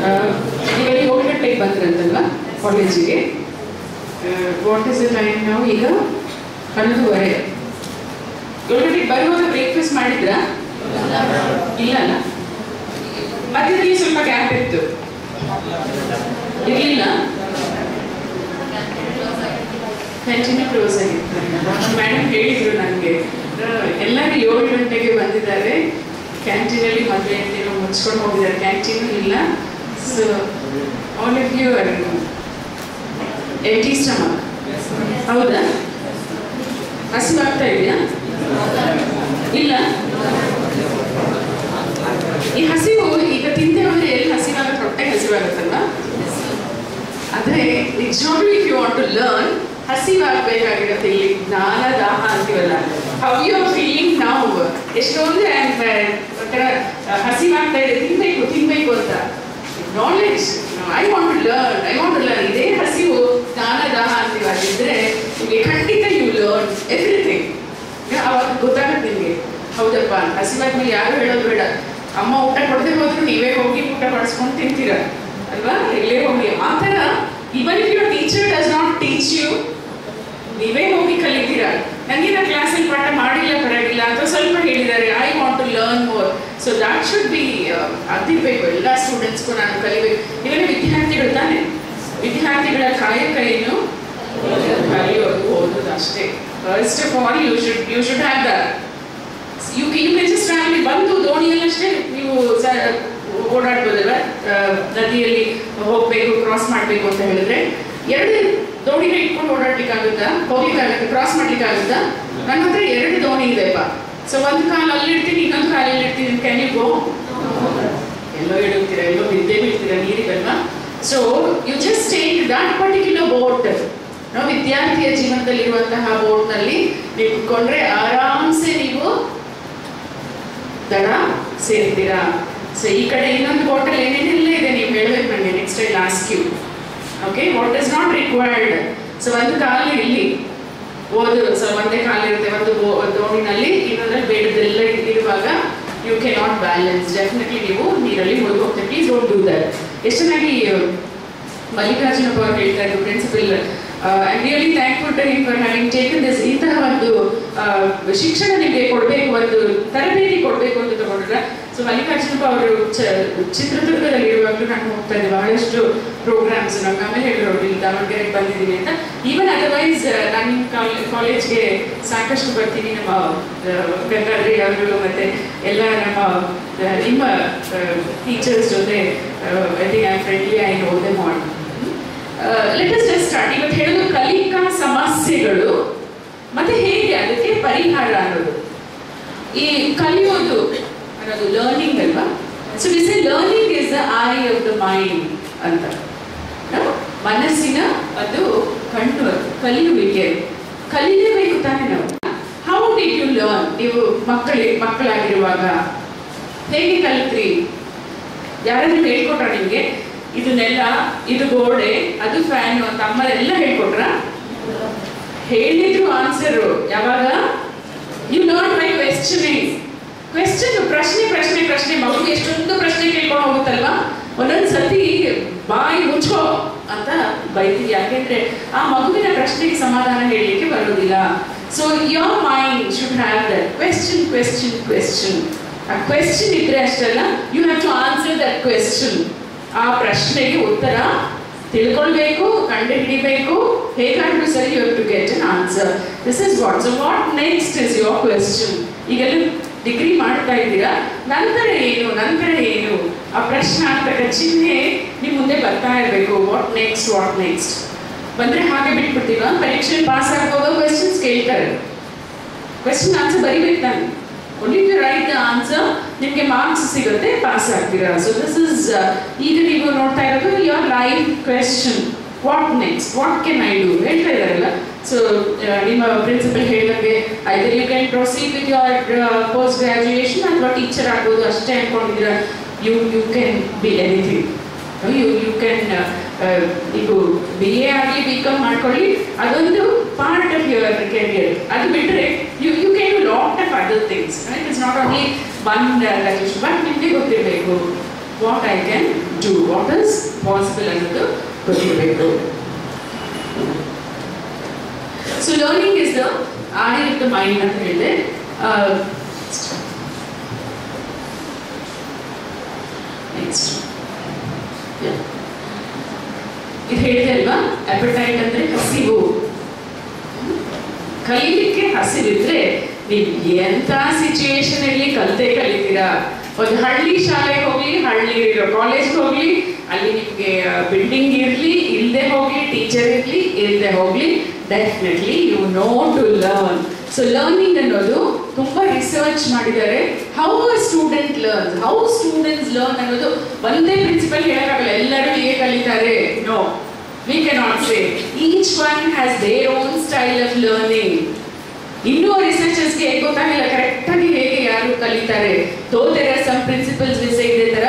ಈಗ 7 ಗಂಟೆಗೆ ಬಂದ್ರಂತಲ್ವಾ ಕಾಲೇಜಿಗೆ. ವಾಟ್ ಇಸ್ ದ ಟೈಮ್ ನಾವು? ಈಗ 11:30. 7 ಗಂಟೆಗೆ ಬರುವಾಗ ಬ್ರೇಕ್ಫಾಸ್ಟ್ ಮಾಡಿದ್ರಾ? ಇಲ್ಲ ಅಲ್ಲ, ಮಧ್ಯದಲ್ಲಿ ಸ್ವಲ್ಪ ಗ್ಯಾಪ್ ಇತ್ತು, ಇರಲಿಲ್ಲ. ಕ್ಯಾಂಟೀನ್ ಕ್ಲೋಸ್ ಆಗಿತ್ತು. ಮೇಡಮ್ ಹೇಳಿದ್ರು ನನಗೆ, ಎಲ್ಲರೂ 7 ಗಂಟೆಗೆ ಬಂದಿದ್ದಾರೆ, ಕ್ಯಾಂಟೀನಲ್ಲಿ ಮದುವೆ ಅಂತೇನೋ ಮುಚ್ಕೊಂಡು ಹೋಗಿದ್ದಾರೆ, ಕ್ಯಾಂಟೀನು ಇಲ್ಲ. So all of you are empty stomach. ಹೌದಾ? ಹಸಿವಾಗ್ತಾ ಇದೆಯಾ? ಇಲ್ಲ. ಈ ಹಸಿವು ಈಗ ತಿಂದೆ ಹೋದ್ರೆ ಎಲ್ಲಿ ಹಸಿವಾಗುತ್ತೆ? ಹೊಟ್ಟೆ ಹಸಿವಾಗುತ್ತಲ್ವಾ? ಆದರೆ ನಿಜವಾಗ್ಲೂ if you want to learn, ಹಸಿವಾಗಬೇಕಾಗಿರುತ್ತೆ. ಇಲ್ಲಿ ಜ್ಞಾನ ದಾಹ ಅಂತೀವಲ್ಲ, ಹೌ ಯು ಆರ್ ಫೀಲಿಂಗ್ ನಾವು. ಎಷ್ಟೊಂದು ಹಸಿವಾಗ್ತಾ ಇದೆ, ತಿನ್ಬೇಕು ತಿನ್ಬೇಕು ಅಂತ. Knowledge, I want to learn, ಇದೇ ಹಸಿವು ಜ್ಞಾನ ದಾಹ ಅಂತೀವಾಗಿದ್ರೆ ನಿಮಗೆ ಖಂಡಿತ ಯು ಲರ್ನ್ ಎವ್ರಿಥಿಂಗ್. ಅವಾಗ ಗೊತ್ತಾಗುತ್ತೆ ನಿಮಗೆ, ಹೌದಪ್ಪ ಹಸಿವಾದ್ಮೇಲೆ ಯಾರು ಹೇಳೋದು ಬೇಡ. ಅಮ್ಮ ಊಟ ಕೊಡದೆ ಹೋದ್ರು ನೀವೇ ಹೋಗಿ ಊಟ ಮಾಡಿಸ್ಕೊಂಡು ತಿಂತೀರ ಅಲ್ವಾ? ಇಲ್ಲೇ ಹೋಗಿ ಆ ಥರ. Even if your teacher does not teach you, ನೀವೇ ಹೋಗಿ ಕಲಿತೀರ. ನನಗೆ ನಾನು ಕ್ಲಾಸಲ್ಲಿ ಪಾಠ ಮಾಡಿಲ್ಲ ಪರವಾಗಿಲ್ಲ, ಅಥವಾ ಸ್ವಲ್ಪ ಹೇಳಿದ್ದಾರೆ, I want to learn more. So that should be ಅದಿರಬೇಕು. ಎಲ್ಲ ಸ್ಟೂಡೆಂಟ್ಸ್ಗೂ ನಾನು ಕಲಿಬೇಕು. ಇವೆಲ್ಲ ವಿದ್ಯಾರ್ಥಿಗಳು ತಾನೆ. ವಿದ್ಯಾರ್ಥಿಗಳ ಕಾಯಕ ಏನು? ಕಲಿಯೋದು, ಓದೋದು ಅಷ್ಟೇ. First of all you should have that. You can just family ಬಂದು ದೋಣಿಯಲ್ಲಷ್ಟೇ ನೀವು ಓಡಾಡ್ಬೋದಲ್ವ? ನದಿಯಲ್ಲಿ ಹೋಗಬೇಕು, ಕ್ರಾಸ್ ಮಾಡಬೇಕು ಅಂತ ಹೇಳಿದ್ರೆ 2 ದೋಣಿನ ಇಟ್ಕೊಂಡು ಓಡಾಡ್ಲಿಕ್ಕಾಗುತ್ತಾ? ಹೋಗ್ಲಿಕ್ಕಾಗುತ್ತೆ? ಕ್ರಾಸ್ ಮಾಡ್ಲಿಕ್ಕಾಗುತ್ತಾ? ನನ್ನ ಹತ್ರ 2 ದೋಣಿ ಇದೆಪ್ಪ. ಸೊ ಒಂದು ಕಾಲು ಅಲ್ಲಿರ್ತೀನಿ, ಇನ್ನೊಂದು ಕಾಲಲ್ಲಿ ಇರ್ತೀನಿ. Can you go? ಎಲ್ಲೋ ಇಡುತ್ತೀರಾ, ಎಲ್ಲೋ ಬಿದ್ದೇ ಬೀಳ್ತೀರಾ ನೀರಿಗಲ್ವಾ? So you just take that particular boat. ನಾವು ವಿದ್ಯಾರ್ಥಿಯ ಜೀವನದಲ್ಲಿರುವಂತಹ ಬೋಟ್ನಲ್ಲಿ ನೀವು ಕುತ್ಕೊಂಡ್ರೆ ಆರಾಮ್ಸೆ ನೀವು ದಡ ಸೇರ್ತೀರಾ. ಸೊ ಈ ಕಡೆ ಇನ್ನೊಂದು ಬೋಟಲ್ಲಿ ಏನೇನೆಲ್ಲ ಇದೆ ನೀವು ಹೇಳಬೇಕು ನನಗೆ. Next I ask you. Okay, what is not required. So ಒಂದು ಕಾಲು ಇಲ್ಲಿ ಓದು, ಸೊ ಒಂದೇ ಕಾಲಿರುತ್ತೆ ಒಂದು ದೋಣಿನಲ್ಲಿ, ಇನ್ನೊಂದ್ರಲ್ಲಿ ಬೇಡದೆಲ್ಲ ಇರುವಾಗ you can not balance. Definitely ನೀವು ನೀರಲ್ಲಿ ಮುಳುಗಿ ಹೋಗ್ತೀವಿ. Please don't do that. ಎಷ್ಟು ಚೆನ್ನಾಗಿ ಮಲ್ಲಿಕಾರ್ಜುನಪ್ಪ ಅವರು ಹೇಳ್ತಾ ಇದ್ರು, principal. I am really thankful to him for having taken this. ಇಂತಹ ಒಂದು ಶಿಕ್ಷಣ ನಿಮಗೆ ಕೊಡಬೇಕು, ಒಂದು ತರಬೇತಿ ಕೊಡಬೇಕು ಅಂತ ತಗೊಂಡ್ರೆ. ಸೊ ಮಲ್ಲಿಕಾರ್ಜುನಪ್ಪ ಅವರು ಚಿತ್ರದುರ್ಗದಲ್ಲಿ ಇರುವಾಗಲೂ ನಾನು ಹೋಗ್ತಾ ಇದ್ದೆ ಬಹಳಷ್ಟು ಪ್ರೋಗ್ರಾಮ್ಸ್. ನಮ್ಗೆ ಆಮೇಲೆ ಹೇಳಿದ್ರು ಇಲ್ಲಿ ದಾವಣಗೆರೆಗೆ ಬಂದಿದ್ದೀನಿ ಅಂತ. ಈವನ್ ಅದರ್ವೈಸ್ ನಾನು ನಿಮ್ಮ ಕಾಲೇಜ್ಗೆ ಸಾಕಷ್ಟು ಬರ್ತೀನಿ. ನಮ್ಮ ಗಂಗಾಧರಿ ಅವರು ಮತ್ತು ಎಲ್ಲ ನಿಮ್ಮ ಟೀಚರ್ಸ್ ಜೊತೆ I think I am friendly, I know them all. Let us just start. ಇವತ್ತು ಹೇಳೋದು ಕಲಿಕಾ ಸಮಸ್ಯೆಗಳು ಮತ್ತೆ ಹೇಗೆ ಅದಕ್ಕೆ ಪರಿಹಾರ ಅನ್ನೋದು. ಈ ಕಲಿಯೋದು ಅನ್ನೋದು ಲರ್ನಿಂಗ್ ಅಲ್ವಾ? So we say learning is the eye of the mind ಅಂತ. ಮನಸ್ಸಿನ ಅದು ಕಣ್ಣು, ಕಲಿಯುವಿಕೆ. ಕಲಿಯಲೇಬೇಕು ತಾನೇ ನಾವು. How did you learn? ನೀವು ಮಕ್ಕಳಾಗಿರುವಾಗ ಹೇಗೆ ಕಲಿತ್ರಿ? ಯಾರಾದ್ರೂ ಹೇಳ್ಕೊಟ್ರ ನಿಮಗೆ? ಇದು ನೆಲ, ಇದು ಗೋಡೆ, ಅದು ಫ್ಯಾನು ಅಂತ ಅಮ್ಮರೆಲ್ಲ ಹೇಳ್ಕೊಟ್ರ? ಹೇಳಿದ್ರು ಆನ್ಸರು ಯಾವಾಗ? You learn by questioning. Question, ಪ್ರಶ್ನೆ ಪ್ರಶ್ನೆ ಪ್ರಶ್ನೆ. ಮಗು ಎಷ್ಟೊಂದು ಪ್ರಶ್ನೆ ಕೇಳ್ಕೊಂಡು ಹೋಗುತ್ತಲ್ವಾ? ಒಂದೊಂದು ಸತಿ ಬಾಯಿ ಮುಚ್ಚೋ ಅಂತ ಬೈತೀವಿ. ಯಾಕೆಂದ್ರೆ ಆ ಮಗುವಿನ ಪ್ರಶ್ನೆಗೆ ಸಮಾಧಾನ ಹೇಳಲಿಕ್ಕೆ ಬರೋದಿಲ್ಲ. So your mind should have that question question question. ಆ ಕ್ವೆಶ್ಚನ್ ಇದ್ರೆ ಅಷ್ಟಲ್ಲ, you have to answer that question. ಆ ಪ್ರಶ್ನೆಗೆ ಉತ್ತರ ತಿಳ್ಕೊಳ್ಬೇಕು, ಕಂಡು ಹಿಡಿಬೇಕು. ಹೇಗಾದ್ರೂ ಸರಿ, you have to get an answer. This is what. So what next is your question. ಈಗೆಲ್ಲ ಡಿಗ್ರಿ ಮಾಡ್ತಾ ಇದ್ದೀರಾ, ನಂತರ ಏನು, ನಂತರ ಏನು? ಆ ಪ್ರಶ್ನಾರ್ಥಕ ಚಿಹ್ನೆ ನಿಮ್ಮ ಮುಂದೆ ಬರ್ತಾ ಇರಬೇಕು. ವಾಟ್ ನೆಕ್ಸ್ಟ್, ವಾಟ್ ನೆಕ್ಸ್ಟ್ ಬಂದರೆ ಹಾಗೆ ಬಿಟ್ಬಿಡ್ತೀವ? ಪರೀಕ್ಷೆ ಪಾಸ್ ಆಗುವಾಗ ಕ್ವೆಶ್ಚನ್ಸ್ ಕೇಳ್ತಾರೆ, ಕ್ವೆಶ್ಚನ್ ಆನ್ಸರ್ ಬರಿಬೇಕು ತಾನೆ. only if you write the answer ನಿಮಗೆ ಮಾರ್ಕ್ಸ್ ಸಿಗುತ್ತೆ, ಪಾಸ್ ಆಗ್ತೀರಾ. ಸೊ ದಿಸ್ ಇಸ್ ಈಗ ನೀವು ನೋಡ್ತಾ ಇರೋದು your life question. What next, what can I do ಹೇಳ್ತಾ ಇದ್ದಾರಲ್ಲ. ಸೊ ನಿಮ್ಮ ಪ್ರಿನ್ಸಿಪಲ್ ಹೇಳಿದಂಗೆ either you can proceed with your post graduation ಅಥವಾ ಟೀಚರ್ ಆಗ್ಬೋದು ಅಷ್ಟೇ ಅಂದ್ಕೊಂಡಿದ್ದೀರಾ. You can be anything. You can ನೀವು BA ಆಗಲಿ BCom ಮಾಡ್ಕೊಳ್ಳಿ, ಅದೊಂದು ಪಾರ್ಟ್ ಆಫ್ ಯುವರ್ ಕೆರಿಯರ್. ಅದು ಬಿಟ್ಟರೆ you can do lot of other things. It's not only one graduation. But ನಿಮಗೆ ಗೊತ್ತಿರಬೇಕು what I can do, what is possible ಅನ್ನೋದು ಗೊತ್ತಿರಬೇಕು. So learning is the eye of the mind ಅಂತ ಹೇಳಿದೆ. Next. ಇದು ಹೇಳಿದೆ ಅಲ್ವಾ, ಅಪಟೈಟ್ ಅಂದ್ರೆ ಹಸಿವು. ಕಲಿಲಿಕ್ಕೆ ಹಸಿವಿದ್ರೆ ನೀವು ಎಂಥ ಸಿಚುಯೇಷನ್ ಅಲ್ಲಿ ಕಲಿತೀರಾ. ಒಂದು ಹಳ್ಳಿ ಶಾಲೆಗೆ ಹೋಗ್ಲಿ, ಹಳ್ಳಿ ಇರೋ ಕಾಲೇಜ್ಗೆ ಹೋಗ್ಲಿ, ಅಲ್ಲಿ ನಿಮಗೆ ಬಿಲ್ಡಿಂಗ್ ಇರಲಿ ಇಲ್ಲದೆ ಹೋಗ್ಲಿ, ಟೀಚರ್ ಇರಲಿ ಇಲ್ಲದೆ ಹೋಗ್ಲಿ, definitely you know to learn. So learning ಅನ್ನೋದು ತುಂಬಾ ರಿಸರ್ಚ್ ಮಾಡಿದ್ದಾರೆ. How a student learns, how students learn ಅನ್ನೋದು ಒಂದೇ ಪ್ರಿನ್ಸಿಪಲ್ ಹೇಳಕ್ಕಾಗಲ್ಲ ಎಲ್ಲರೂ ಹೇಗೆ ಕಲಿತಾರೆ. No, we cannot say. Each one has their own style of learning. ಇನ್ನೂ ರಿಸರ್ಚರ್ಸ್ಗೆ ಹೇಗೆ ಗೊತ್ತಾಗಿಲ್ಲ ಕರೆಕ್ಟಾಗಿ ಹೇಗೆ ಯಾರು ಕಲಿತಾರೆ. ತೋ ದೇರ್ ಆರ್ ಸಮ್ ಪ್ರಿನ್ಸಿಪಲ್ಸ್ ಇದೇ ಥರ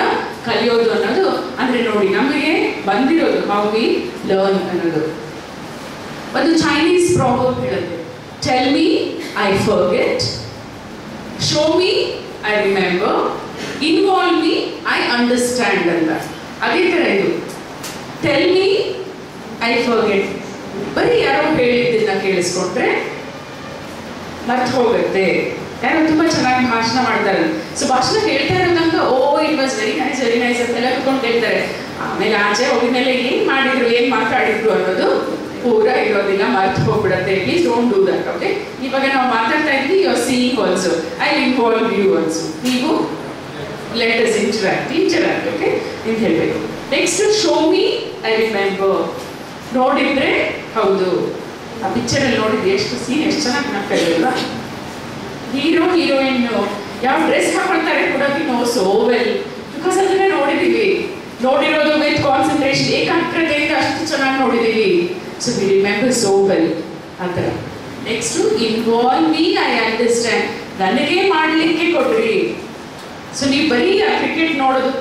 ಕಲಿಯೋದು ಅನ್ನೋದು. ಅಂದರೆ ನೋಡಿ, ನಮಗೆ ಬಂದಿರೋದು ಹೌ ವಿ ಲರ್ನ್ ಅನ್ನೋದು. ಒಂದು ಚೈನೀಸ್ ಪ್ರಾವರ್ಬ್ ಹೇಳುತ್ತೆ, tell me I forget, show me I remember, involve me I understand ಅಂತ. ಅದೇ ಥರ ಇದು, ಟೆಲ್ ಮೀ ಐ ಫರ್ಗೆಟ್. ಬರೀ ಯಾರೋ ಹೇಳಿದ್ದನ್ನ ಕೇಳಿಸ್ಕೊಂಡ್ರೆ ಮರ್ತು ಹೋಗುತ್ತೆ. ಯಾರೋ ತುಂಬ ಚೆನ್ನಾಗಿ ಭಾಷಣ ಮಾಡ್ತಾರೆ, ಸೊ ಭಾಷಣ ಹೇಳ್ತಾ ಇರೋದಂತ ಓ ಇಟ್ ವಾಸ್ ವೆರಿ ನೈಸ್ ಅಂತೆಲ್ಲ ಕುತ್ಕೊಂಡು ಹೇಳ್ತಾರೆ. ಆಮೇಲೆ ಆಚೆ ಹೋಗಿದ್ಮೇಲೆ ಏನು ಮಾಡಿದ್ರು, ಏನು ಮಾತಾಡಿದ್ರು ಅನ್ನೋದು ಪೂರ ಇರೋದಿಲ್ಲ, ಮರ್ತು ಹೋಗ್ಬಿಡುತ್ತೆ. Please don't do that. Okay, ಇವಾಗ ನಾವು ಮಾತಾಡ್ತಾ ಇದ್ವಿ, you are seeing also, I involve you also. ನೀವು ಲೆಟ್ ಅಸ್ ಇಂಟರಾಕ್ಟ್ ಓಕೆ ಅಂತ ಹೇಳಬೇಕು. Next, show me I remember. ನೋಡಿದ್ರೆ ಹೌದು, ಆ ಪಿಕ್ಚರಲ್ಲಿ ನೋಡಿದ್ರೆ ಎಷ್ಟು ಸೀನ್ ಎಷ್ಟು ಚೆನ್ನಾಗಿ ಕಾಣ್ತಾ, ಹೀರೋ ಹೀರೋಯಿನ್ ಯಾವ ಡ್ರೆಸ್ ಹಾಕೊಳ್ತಾರೆ ಕೂಡ we know so well, because ಅದನ್ನ ನೋಡಿದೀವಿ. ನೋಡಿರೋದು ವಿತ್ ಕಾನ್ಸಂಟ್ರೇಷನ್, ಏಕಾಗ್ರತೆಯಿಂದ ಅಷ್ಟು ಚೆನ್ನಾಗಿ ನೋಡಿದೀವಿ. So we remember so well ಆ ಥರ. Next, involve me I understand. ನನಗೆ ಮಾಡಲಿಕ್ಕೆ ಕೊಡ್ರಿ. ಸೊ ನೀವು ಬರೀ ಆ ಕ್ರಿಕೆಟ್ ನೋಡೋದು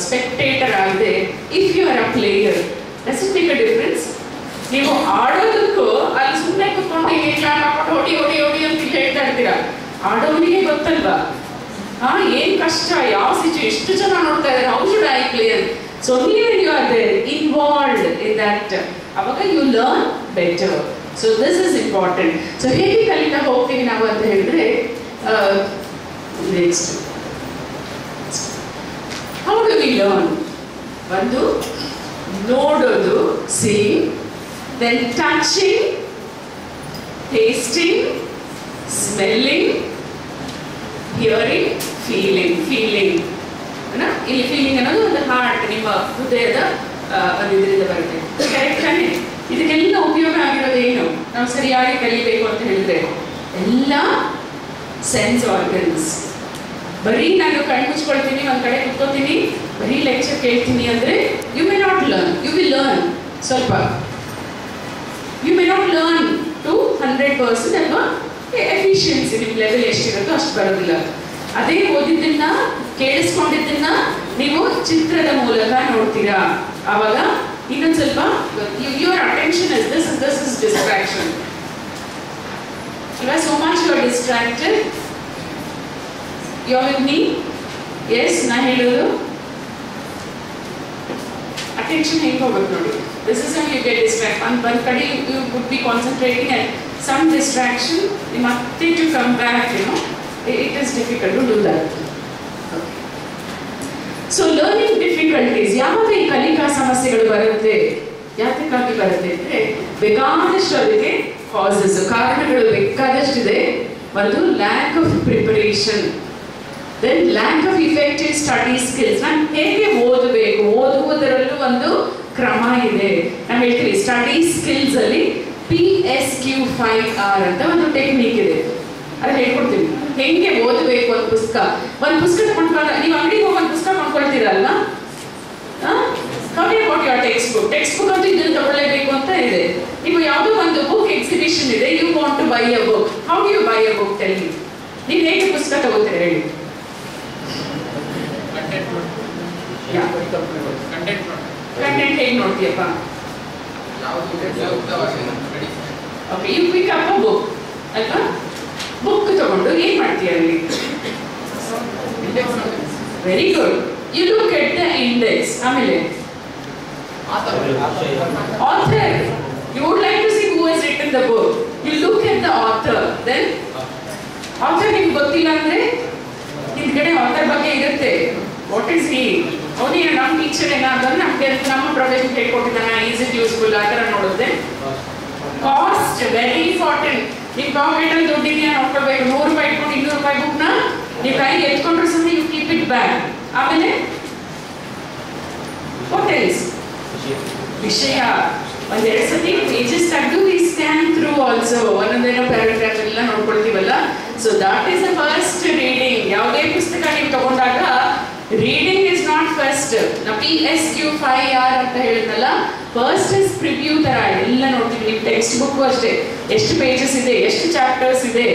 ಸ್ಪೆಕ್ಟೇಟರ್ ಆಗದೆ, if you are a player, does it make a difference. ನೀವು ಆಡೋದಕ್ಕೂ ಅಲ್ಲಿ ಸುಮ್ಮನೆ ಕುತ್ಕೊಂಡು ಹೊಡಿ ಹೊಡಿ ಹೊಡಿ ಅಂತ ಹೇಳ್ತಾ ಇರ್ತೀರಾ. ಆಡೋನಿಗೆ ಗೊತ್ತಲ್ವಾ ಏನ್ ಕಷ್ಟ, ಯಾವ ಸಿಚುಯೇಷನ್, ಎಷ್ಟು ಜನ ನೋಡ್ತಾ ಇದ್ದಾರೆ, ಹೌ ಶುಡ್ ಐ ಪ್ಲೇ ಅಂತ. ಸೊ ನೀವು you are there involved in that, ಅವಾಗ you learn better. So this is important. So ಹೇಗೆ ಕಲಿತಾ ಹೋಗ್ತೀವಿ ನಾವು ಅಂತ ಹೇಳಿದ್ರೆ, next how do we learn? ಒಂದು ನೋಡೋದು, seeing, then touching, tasting, smelling, hearing, feeling. ಇಲ್ಲಿ ಫೀಲಿಂಗ್ ಅನ್ನೋದು ಒಂದು ಹಾರ್ಟ್, ನಿಮ್ಮ ಹೃದಯದ ಒಂದು ಇದರಿಂದ ಬರುತ್ತೆ. ಕರೆಕ್ಟ್ ತಾನೆ? ಇದಕ್ಕೆಲ್ಲ ಉಪಯೋಗ ಆಗಿರೋದು ಏನು? ನಾವು ಸರಿಯಾಗಿ ಕಲಿಬೇಕು ಅಂತ ಹೇಳಿದ್ರೆ ಎಲ್ಲ ಸೆನ್ಸ್ ಆರ್ಗನ್ಸ್. ಬರೀ ನಾನು ಕಣ್ಣು ಮುಚ್ಕೊಳ್ತೀನಿ, ಒಂದು ಕಡೆ ಕುತ್ಕೋತೀನಿ, ಬರೀ ಲೆಕ್ಚರ್ ಕೇಳ್ತೀನಿ ಅಂದರೆ you may not learn. You will learn ಸ್ವಲ್ಪ, you may not learn to 100% ಅಲ್ವಾ. ಎಫಿಷಿಯನ್ಸಿ ನಿಮ್ಮ ಲೆವೆಲ್ ಎಷ್ಟಿರುತ್ತೋ ಅಷ್ಟು ಬರೋದಿಲ್ಲ. ಅದೇ ಓದಿದ್ದನ್ನ ಕೇಳಿಸ್ಕೊಂಡಿದ್ದನ್ನ ನೀವು ಚಿತ್ರದ ಮೂಲಕ ನೋಡ್ತೀರಾ, ಆವಾಗ ಇನ್ನೊಂದು ಸ್ವಲ್ಪ your attention is this is distraction. ಇವಾಗ so much you are distracted. You are with me? Yes, ನಾ ಹೇಳೋದು ಅಟೆನ್ಷನ್ ಹೆಂಗೆ ಹೋಗುತ್ತೆ ನೋಡಿ. This is how you get distracted. One kadi you would be concentrating and some distraction, you must to come back, you know. It is difficult to do that. Okay. So learning difficulties, ಯಾವಾಗ ಈ ಕಲಿಕಾ ಸಮಸ್ಯೆಗಳು ಬರುತ್ತೆ, ಯಾತಕ್ಕಾಗಿ ಬರುತ್ತೆ ಅಂದರೆ ಬೇಕಾದಷ್ಟು ಅದಕ್ಕೆ causes, ಕಾರಣಗಳು ಬೇಕಾದಷ್ಟಿದೆ. ಒಂದು lack of preparation, then lack of effective study skills. ನಾನು ಹೇಗೆ ಓದಬೇಕು, ಓದುವುದರಲ್ಲೂ ಒಂದು ಕ್ರಮ ಇದೆ. ನಾವು ಹೇಳ್ತೀವಿ ಸ್ಟಡಿ ಸ್ಕಿಲ್ಸ್ ಅಲ್ಲಿ PSQ5R ಅಂತ ಒಂದು ಟೆಕ್ನಿಕ್ ಇದೆ, ಅದು ಹೇಳ್ಕೊಡ್ತೀವಿ. ಹೆಂಗೆ ಓದಬೇಕು ಒಂದು ಪುಸ್ತಕ ತಗೊಂಡ್ಕೊಂಡ, ನೀವು ಅಂಗಡಿಗೆ ಹೋಗಿ ಒಂದು ಪುಸ್ತಕ ಕೊಂಡ್ಕೊಳ್ತೀರಲ್ವಾ, ಕಮ್ಮಿ ಅಬೌಟ್ ಯುವರ್ ಟೆಕ್ಸ್ಟ್ ಬುಕ್ ಅಂತೂ ಇದನ್ನು ತಗೊಳ್ಳೇಬೇಕು ಅಂತ ಇದೆ. ನೀವು ಯಾವುದೋ ಒಂದು ಬುಕ್ ಎಕ್ಸಿಬಿಷನ್ ಇದೆ, you want to buy a book, how do you buy a book? Tell me. ನೀವು ಹೇಗೆ ಪುಸ್ತಕ ತಗೋತೀರಾ ಹೇಳಿ? ಕಂಟೆಂಟ್ ಹೇಗೆ ನೋಡ್ತೀಯಪ್ಪ? Okay, you pick up a book ಅಲ್ವಾ? ಬುಕ್ ತಗೊಂಡು ಏನ್ ಮಾಡ್ತೀಯ ಅಲ್ಲಿ? Very good. you look at the index. ಆಮೇಲೆ author. You would like to see who has written the book. You look at the author. Then author ನಿಮ್ಗೆ ಗೊತ್ತಿಲ್ಲ ಅಂದ್ರೆ ಹಿಂದ್ಗಡೆ ಆಥರ್ ಬಗ್ಗೆ ಇರುತ್ತೆ. What is he? ಅವನೇನು ನಮ್ಮ ಟೀಚರ್ ಏನಾದ್ರೆ ನಮಗೆ ನಮ್ಮ ಪ್ರೊಫೆಷನ್ ಹೇಳ್ಕೊಟ್ಟಿದ್ದಾನೆ, ಈಸ್ ಇಟ್ ಯೂಸ್ಫುಲ್ ಆ ಥರ ನೋಡುತ್ತೆ. Cost very important. ನಿಮ್ಮ ಪಾಕೆಟಲ್ಲಿ ದುಡ್ಡಿದೆಯಾ ನೋಡ್ಕೊಳ್ಬೇಕು. 100 ರೂಪಾಯಿ ಇಟ್ಕೊಂಡು 200 ರೂಪಾಯಿ ಬುಕ್ನ ನೀವು ಕೈಗೆ ಎತ್ಕೊಂಡ್ರೆ ಸುಮ್ಮನೆ ಯು ಕೀಪ್ ಇಟ್ ಬ್ಯಾಕ್. ಆಮೇಲೆ ವಾಟ್ ಎಲ್ಸ್? ವಿಷಯ ಒಂದೆರಡು ಸತಿ ಪೇಜಸ್ ತೆಗೆದು ವಿ ಸ್ಕ್ಯಾನ್ ಥ್ರೂ ಆಲ್ಸೋ ಒಂದೊಂದೇನೋ ಪ್ಯಾರಾಗ್ರಾಫ್ ಎಲ್ಲ ನೋಡ್ಕೊಳ್ತೀವಲ್ಲ. So that is the first reading. ಯಾವುದೇ ಪುಸ್ತಕ ನೀವು ತಗೊಂಡಾಗ ರೀಡಿಂಗ್ ಇಸ್ ನಾಟ್ ಫಸ್ಟ್. ನಾ PSQ5R ಅಂತ ಹೇಳಿದ್ನಲ್ಲ, ಫಸ್ಟ್ ಇಸ್ ಪ್ರಿವ್ಯೂ ತರ ಎಲ್ಲ ನೋಡ್ತೀವಿ. ನೀವು ಟೆಕ್ಸ್ಟ್ ಬುಕ್ ಅಷ್ಟೇ, ಎಷ್ಟು ಪೇಜಸ್ ಇದೆ, ಎಷ್ಟು ಚಾಪ್ಟರ್ಸ್ ಇದೆ,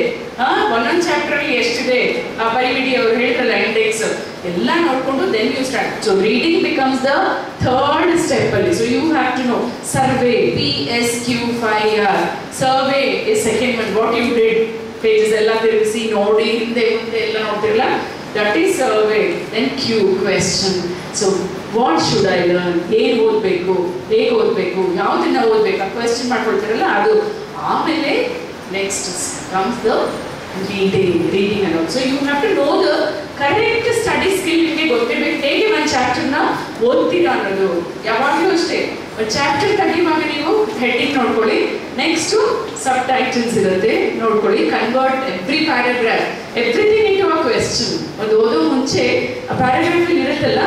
ಒಂದೊಂದು ಚಾಪ್ಟರ್ ಅಲ್ಲಿ ಎಷ್ಟಿದೆ, ಬರಿಬಿಡಿ ಅವ್ರು ಹೇಳ್ತಾರಲ್ಲ ಇಂಡೆಕ್ಸ್ ಎಲ್ಲ ನೋಡ್ಕೊಂಡು then you start. So reading becomes the third step ಅಲ್ಲಿ. So you have to know survey, PSQ5R. Survey is second one. What you did, pages ಎಲ್ಲ ತಿರುಗಿಸಿ ನೋಡಿ ಹಿಂದೆ ಮುಂದೆ ಎಲ್ಲ ನೋಡ್ತಿರಲ್ಲ, that is survey. Then Q, question. So what should I learn? ಏನು ಓದಬೇಕು, ಹೇಗೆ ಓದಬೇಕು, ಯಾವುದನ್ನ ಓದಬೇಕು, ಕ್ವೆಶ್ಚನ್ ಮಾಡ್ಕೊಳ್ತಿರಲ್ಲ ಅದು. ಆಮೇಲೆ next comes the reading and so you have to know the correct study skill. ನಿಮಗೆ ಗೊತ್ತಿರಬೇಕು ಹೇಗೆ ಒಂದು ಚಾಪ್ಟರ್ನ ಓದ್ತೀರಾ ಅನ್ನೋದು. ಯಾವಾಗಲೂ ಅಷ್ಟೇ, ಒಂದು ಚಾಪ್ಟರ್ ತೆಗೆಯುವಾಗ ನೀವು ಹೆಡ್ಡಿಂಗ್ ನೋಡ್ಕೊಳ್ಳಿ, ನೆಕ್ಸ್ಟ್ ಸಬ್ ಟೈಟಲ್ಸ್ ಇರುತ್ತೆ ನೋಡ್ಕೊಳ್ಳಿ, convert every paragraph, everything into a question. ಒಂದು ಓದೋ ಮುಂಚೆ ಆ ಪ್ಯಾರಾಗ್ರಾಫ್ ಇರುತ್ತಲ್ಲ,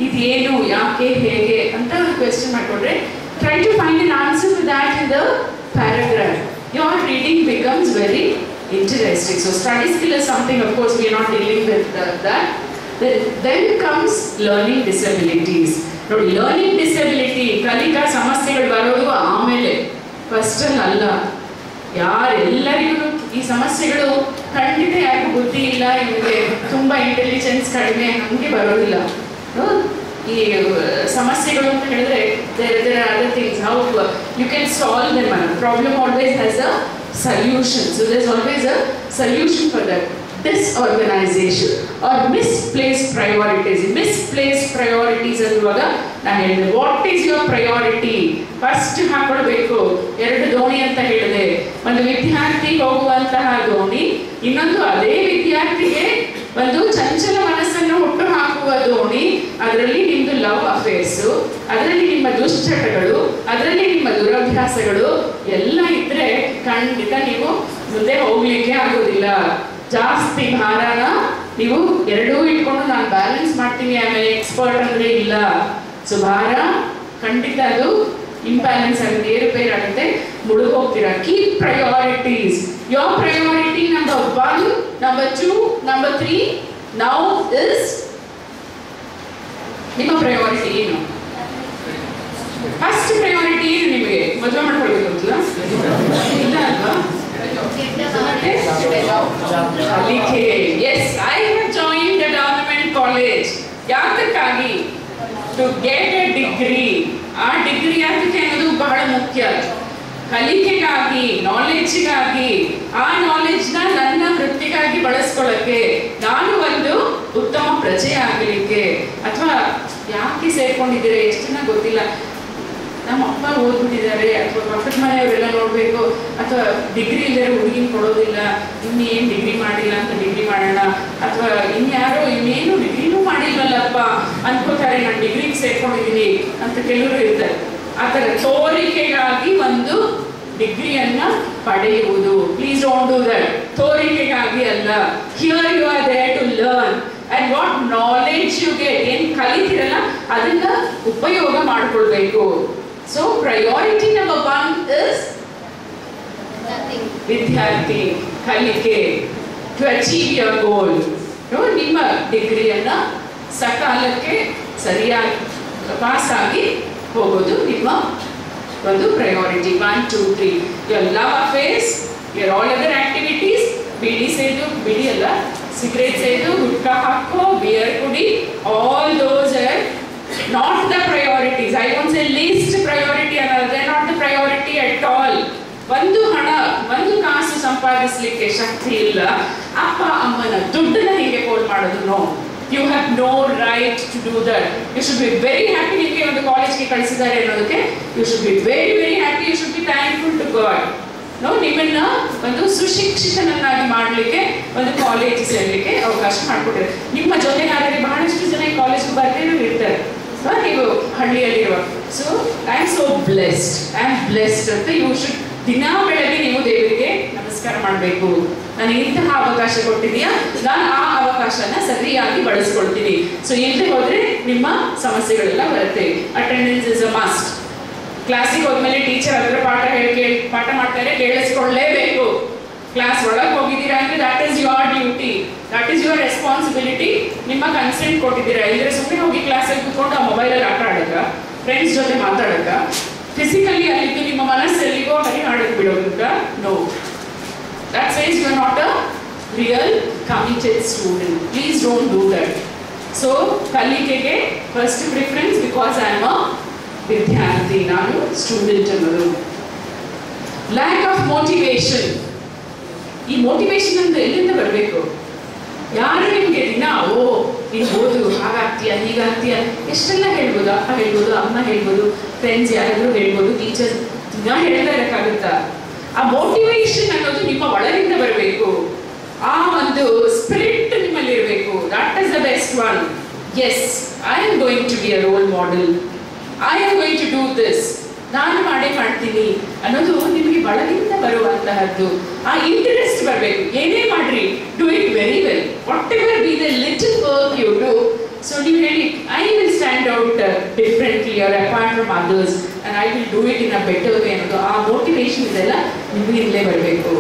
ಇದೇನು, ಯಾಕೆ, ಹೇಗೆ ಅಂತ ಕ್ವೆಶ್ಚನ್ ಮಾಡ್ಕೊಂಡ್ರೆ try to find an answer to that in the paragraph. Your reading becomes very interesting. So study skill is something, of course we are not dealing with that. Then comes learning disabilities. ನೋಡಿ, learning disability ಕಲಿಕಾ ಸಮಸ್ಯೆಗಳು ಬರೋದು ಆಮೇಲೆ, first ಅಲ್ಲ. ಯಾರೆಲ್ಲರಿಗೂ ಈ ಸಮಸ್ಯೆಗಳು ಖಂಡಿತ ಯಾರಿಗೂ ಬುದ್ಧಿ ಇಲ್ಲ, ಇವ್ರಿಗೆ ತುಂಬಾ ಇಂಟೆಲಿಜೆನ್ಸ್ ಕಡಿಮೆ, ಹಂಗೆ ಬರೋದಿಲ್ಲ. ಈ ಸಮಸ್ಯೆಗಳು ಅಂತ ಹೇಳಿದ್ರೆ there are other things how you can solve them. Problem always has a solution, so there's always a solution for that. Disorganization or misplaced priorities ಅನ್ನುವಾಗ ನಾನು ಹೇಳಿದೆ, what is your priority first ಹಾಕೊಳ್ಬೇಕು. 2 ದೋಣಿ ಅಂತ ಹೇಳಿದೆ, ಒಂದು ವಿದ್ಯಾರ್ಥಿ ಹೋಗುವಂತಹ ದೋಣಿ, ಇನ್ನೊಂದು ಅದೇ ವಿದ್ಯಾರ್ಥಿಗೆ ಒಂದು ಚಂಚಲ ಮನಸ್ಸನ್ನು ಹುಟ್ಟು ಹಾಕುವ ದೋಣಿ. ಅದರಲ್ಲಿ ನಿಮ್ದು ಲವ್ ಅಫೇರ್ಸು, ಅದರಲ್ಲಿ ನಿಮ್ಮ ದುಶ್ಚಟಗಳು, ಅದರಲ್ಲಿ ನಿಮ್ಮ ದುರಭ್ಯಾಸಗಳು ಎಲ್ಲ ಇದ್ರೆ ಖಂಡಿತ ನೀವು ಮುಂದೆ ಹೋಗ್ಲಿಕ್ಕೆ ಆಗೋದಿಲ್ಲ. ಜಾಸ್ತಿ ಭಾರನ ನೀವು ಎರಡೂ ಇಟ್ಕೊಂಡು ನಾನು ಬ್ಯಾಲೆನ್ಸ್ ಮಾಡ್ತೀನಿ ಆಮೇಲೆ ಎಕ್ಸ್ಪರ್ಟ್ ಅಂದ್ರೆ ಇಲ್ಲ. ಸೊ ಭಾರ ಖಂಡಿತ ಅದು ಇಂಬ್ಯಾಲೆನ್ಸ್ ಆಗುತ್ತೆ, ಏರುಪೇರು ಆಗುತ್ತೆ, ಮುಳುಗ್ ಹೋಗ್ತೀರಾ. Keep priorities. Your priority number 1, number 2, number 3 now is, ನಿಮ್ಮ ಪ್ರಯಾರಿಟಿ ಏನು? ಫಸ್ಟ್ ಪ್ರಯಾರಿಟಿ ಏನು ನಿಮಗೆ? ಮದುವೆ ಮಾಡ್ಕೊಳ್ಬೇಕು ಅಂತಲ್ಲ ಇಲ್ಲ ಅಲ್ವಾ? Yes, I have joined a government college. ಯಾತಕ್ಕಾಗಿ? To get a degree. ಆ ಡಿಗ್ರಿ ಯಾತಕ್ಕೆ ಅನ್ನೋದು ಬಹಳ ಮುಖ್ಯ. ಕಲಿಕೆಗಾಗಿ, ನಾಲೆಡ್ಜ್ಗಾಗಿ, ಆ ನಾಲೆಡ್ಜ್ನ ನನ್ನ ವೃತ್ತಿಗಾಗಿ ಬಳಸ್ಕೊಳ್ಳಕ್ಕೆ, ನಾನು ಒಂದು ಉತ್ತಮ ಪ್ರಜೆ ಆಗಲಿಕ್ಕೆ. ಅಥವಾ ಯಾಕೆ ಸೇರ್ಕೊಂಡಿದ್ದೀರಾ ಎಷ್ಟು ಜನ ಗೊತ್ತಿಲ್ಲ, ನಮ್ಮ ಅಪ್ಪ ಓದ್ಬಿಟ್ಟಿದ್ದಾರೆ, ಅಥವಾ ಪಕ್ಕದ ಮನೆಯವರೆಲ್ಲ ನೋಡಬೇಕು, ಅಥವಾ ಡಿಗ್ರಿ ಇಲ್ಲದೆ ಹುಡುಗಿನ ಕೊಡೋದಿಲ್ಲ, ಇನ್ನೇನು ಡಿಗ್ರಿ ಮಾಡಿಲ್ಲ ಅಂತ ಡಿಗ್ರಿ ಮಾಡೋಣ, ಅಥವಾ ಇನ್ಯಾರೋ ಇನ್ನೇನು ಡಿಗ್ರಿನೂ ಮಾಡಿಲ್ವಲ್ಲಪ್ಪ ಅನ್ಕೋತಾರೆ, ನಾನು ಡಿಗ್ರಿಗೆ ಸೇರ್ಕೊಂಡಿದ್ದೀನಿ ಅಂತ ಕೆಲವರು ಇರ್ತಾರೆ. ಆ ಥರ ತೋರಿಕೆಗಾಗಿ ಒಂದು ಡಿಗ್ರಿಯನ್ನ ಪಡೆಯುವುದು. Please don't do that. ತೋರಿಕೆಗಾಗಿ ಅಲ್ಲ. Here you are there to learn and what knowledge you get, ಏನು ಕಲಿತೀರಲ್ಲ ಅದನ್ನ ಉಪಯೋಗ ಮಾಡ್ಕೊಳ್ಬೇಕು. So priority number 1 is ವಿದ್ಯಾರ್ಥಿ ಕಲಿಕೆ, to achieve your goal. ನಿಮ್ಮ ಡಿಗ್ರಿಯನ್ನ ಸಕಾಲಕ್ಕೆ ಸರಿಯಾಗಿ ಪಾಸ್ ಆಗಿ ಹೋಗೋದು ನಿಮ್ಮ ಒಂದು priority. 1, 2, 3 your love affairs, your all other activities. ಬಿಡಿ ಸೇದು, ಬಿಡಿ ಅಲ್ಲ, ಸಿಗರೇಟ್ ಸೇದು, ಗುಟ್ಕಾ ಹಾಕೋ, ಬಿಯರ್ ಕುಡಿ, all those are not the priorities. I won't say least priority, they're not the priority at all. ಒಂದು ಹಣ, ಒಂದು ಕಾಸು ಸಂಪಾದಿಸಲಿಕ್ಕೆ ಶಕ್ತಿ ಇಲ್ಲ, ಅಪ್ಪ ಅಮ್ಮನ ದುಡ್ಡನ್ನ ಹೀಗೆ ಪೋಲ್ ಮಾಡೋದು. No, You have no right to do that. You should be very happy ನಿಮಗೆ ಒಂದು ಕಾಲೇಜ್ಗೆ ಕಳಿಸಿದ್ದಾರೆ ಅನ್ನೋದಕ್ಕೆ. You should be very, very happy. You should be thankful to God. ನಿಮ್ಮನ್ನ ಒಂದು ಸುಶಿಕ್ಷಿತನನ್ನಾಗಿ ಮಾಡಲಿಕ್ಕೆ ಒಂದು ಕಾಲೇಜ್ ಸೇರಲಿಕ್ಕೆ ಅವಕಾಶ ಮಾಡಿಕೊಟ್ಟಿದ್ದಾರೆ. ನಿಮ್ಮ ಜೊತೆಗಾರರಿಗೆ ಬಹಳಷ್ಟು ಜನ ಈ ಕಾಲೇಜ್ಗೆ ಬರ್ದೇನೂ ಇರ್ತಾರೆ, ನೀವು ಹಳ್ಳಿಯಲ್ಲಿರುವ. So I am so blessed ಅಂತ ಯು ಶುಡ್ ದಿನಾ ಬೆಳಗ್ಗೆ ನೀವು ದೇವರಿಗೆ ನಮಸ್ಕಾರ ಮಾಡಬೇಕು. ನನಗೆ ಇಂತಹ ಅವಕಾಶ ಕೊಟ್ಟಿದೆಯಾ, ನಾನು ಆ ಅವಕಾಶನ ಸರಿಯಾಗಿ ಬಳಸ್ಕೊಳ್ತೀನಿ. ಸೊ ಇಲ್ಲದೆ ಹೋದ್ರೆ ನಿಮ್ಮ ಸಮಸ್ಯೆಗಳೆಲ್ಲ ಬರುತ್ತೆ. Attendance is a must. ಕ್ಲಾಸಿಗೆ ಹೋದ್ಮೇಲೆ ಟೀಚರ್ ಅದರ ಪಾಠ ಮಾಡ್ತಾರೆ, ಕೇಳಿಸ್ಕೊಳ್ಳೇಬೇಕು. ಕ್ಲಾಸ್ ಒಳಗೆ ಹೋಗಿದ್ದೀರಾ ಅಂದ್ರೆ that is your duty, that is your responsibility. ನಿಮ್ಮ ಕನ್ಸೆಂಟ್ ಕೊಟ್ಟಿದ್ದೀರಾ, ಇಲ್ಲದ್ರೆ ಸುಮ್ಮನೆ ಹೋಗಿ ಕ್ಲಾಸಲ್ಲಿ ಕೂತ್ಕೊಂಡು ಆ ಮೊಬೈಲಲ್ಲಿ ಆಟ ಆಡಕ, ಫ್ರೆಂಡ್ಸ್ ಜೊತೆ ಮಾತಾಡಕ, ಫಿಸಿಕಲಿ ಅಲ್ಲಿದ್ದು ನಿಮ್ಮ ಮನಸ್ಸಲ್ಲಿಗೋ ಹರಿಹಾಡಕ್ ಬಿಡೋದಕ್ಕ no. That says you are not a real committed student. Please don't do that. So ಕಲಿಕೆಗೆ first preference, because I am a ವಿದ್ಯಾರ್ಥಿ, ನಾನು ಸ್ಟೂಡೆಂಟ್ ಅನ್ನೋದು. Lack of motivation. ಈ ಮೋಟಿವೇಶನ್ ಅಂದ್ರೆ ಎಲ್ಲಿಂದ ಬರಬೇಕು? ಯಾರು ನಿಮಗೆ ದಿನ ನೀನು ಓದು, ಹಾಗಾಗ್ತೀಯ ಹೀಗಾಗ್ತೀಯ ಎಷ್ಟೆಲ್ಲ ಹೇಳ್ಬೋದು. ಅಪ್ಪ ಹೇಳ್ಬೋದು, ಅಮ್ಮ ಹೇಳ್ಬೋದು, ಫ್ರೆಂಡ್ಸ್ ಯಾರಾದ್ರೂ ಹೇಳ್ಬೋದು, ಟೀಚರ್ಸ್ ದಿನ ಹೇಳ್ತಾ ಇರಕ್ಕಾಗುತ್ತಾ? ಆ ಮೋಟಿವೇಶನ್ ಅನ್ನೋದು ನಿಮ್ಮ ಒಳಗಿಂದ ಬರಬೇಕು. ಆ ಒಂದು ಸ್ಪಿರಿಟ್ ನಿಮ್ಮಲ್ಲಿ ಇರಬೇಕು. That is the best one. Yes, I am going to be a role model, I am going to do this, ನಾನು ಮಾಡ್ತೀನಿ ಅನ್ನೋದು ನಿಮಗೆ ಒಳಗಿಂದ ಬರುವಂತಹದ್ದು. ಆ ಇಂಟ್ರೆಸ್ಟ್ ಬರಬೇಕು. ಏನೇ ಮಾಡ್ರಿ, do it very well, whatever be the little work you do. So ನೀವು ಹೇಳಿ, I will stand out differently or apart from others and I will do it in a better way ಅನ್ನೋದು, ಆ motivation ಇದೆಲ್ಲ ನಿಮಗಿಂದಲೇ ಬರಬೇಕು.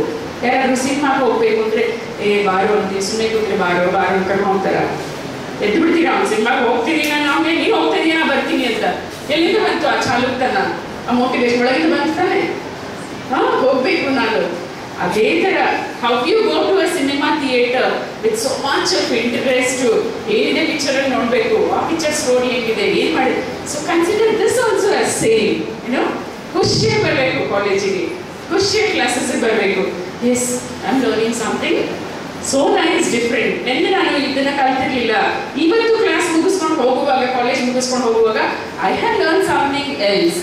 ಯಾರಾದ್ರೂ ಸಿನಿಮಾಗೆ ಹೋಗ್ಬೇಕು ಅಂದ್ರೆ ಬಾರೋ ಅಂತೀವಿ, ಸುಮ್ಮನೆ ಕೂತ್ರೆ ಬಾರೋ ಕರ್ಕೊಂಡು ಹೋಗ್ತಾರ, ಎದ್ದು ಬಿಡ್ತೀರಾ? ಅವ್ನು ಸಿನಿಮಾಗೆ ಹೋಗ್ತೀನಿ ನಾನು, ನೀನು ಹೋಗ್ತಾ ಇದೀಯಾ, ಬರ್ತೀನಿ ಅಂತ. ಎಲ್ಲಿಂದ ಬಂತು ಆ ಚಾಲುಕ್ತನ, ಆ ಮೋಟಿವೇಶನ್ ಒಳಗಿಂದ ಬಂತಾನೆ. ಹೋಗ್ಬೇಕು ನಾನು. ಅದೇ ತರ how you go to a cinema theatre with so much of interest, ಏನಿದೆ ಪಿಕ್ಚರ್ ಅಲ್ಲಿ ನೋಡ್ಬೇಕು, ಆ ಪಿಕ್ಚರ್ ಸ್ಟೋರಿ ಹೇಗಿದೆ, ಏನ್ ಮಾಡಿ. So consider this also as same. ಖುಷಿಯಾಗಿ ಬರಬೇಕು ಕಾಲೇಜಿಗೆ, ಖುಷಿಯಾಗಿ ಕ್ಲಾಸಸ್ ಬರಬೇಕು. Yes, I am learning something so nice different. ನಿನ್ನೆ ನಾನು ಇದನ್ನ ಕಲ್ತಿರ್ಲಿಲ್ಲ, ಇವತ್ತು ಕ್ಲಾಸ್ ಮುಗಿಸ್ಕೊಂಡು ಹೋಗುವಾಗ, ಕಾಲೇಜ್ ಮುಗಿಸ್ಕೊಂಡು ಹೋಗುವಾಗ I have learn something else.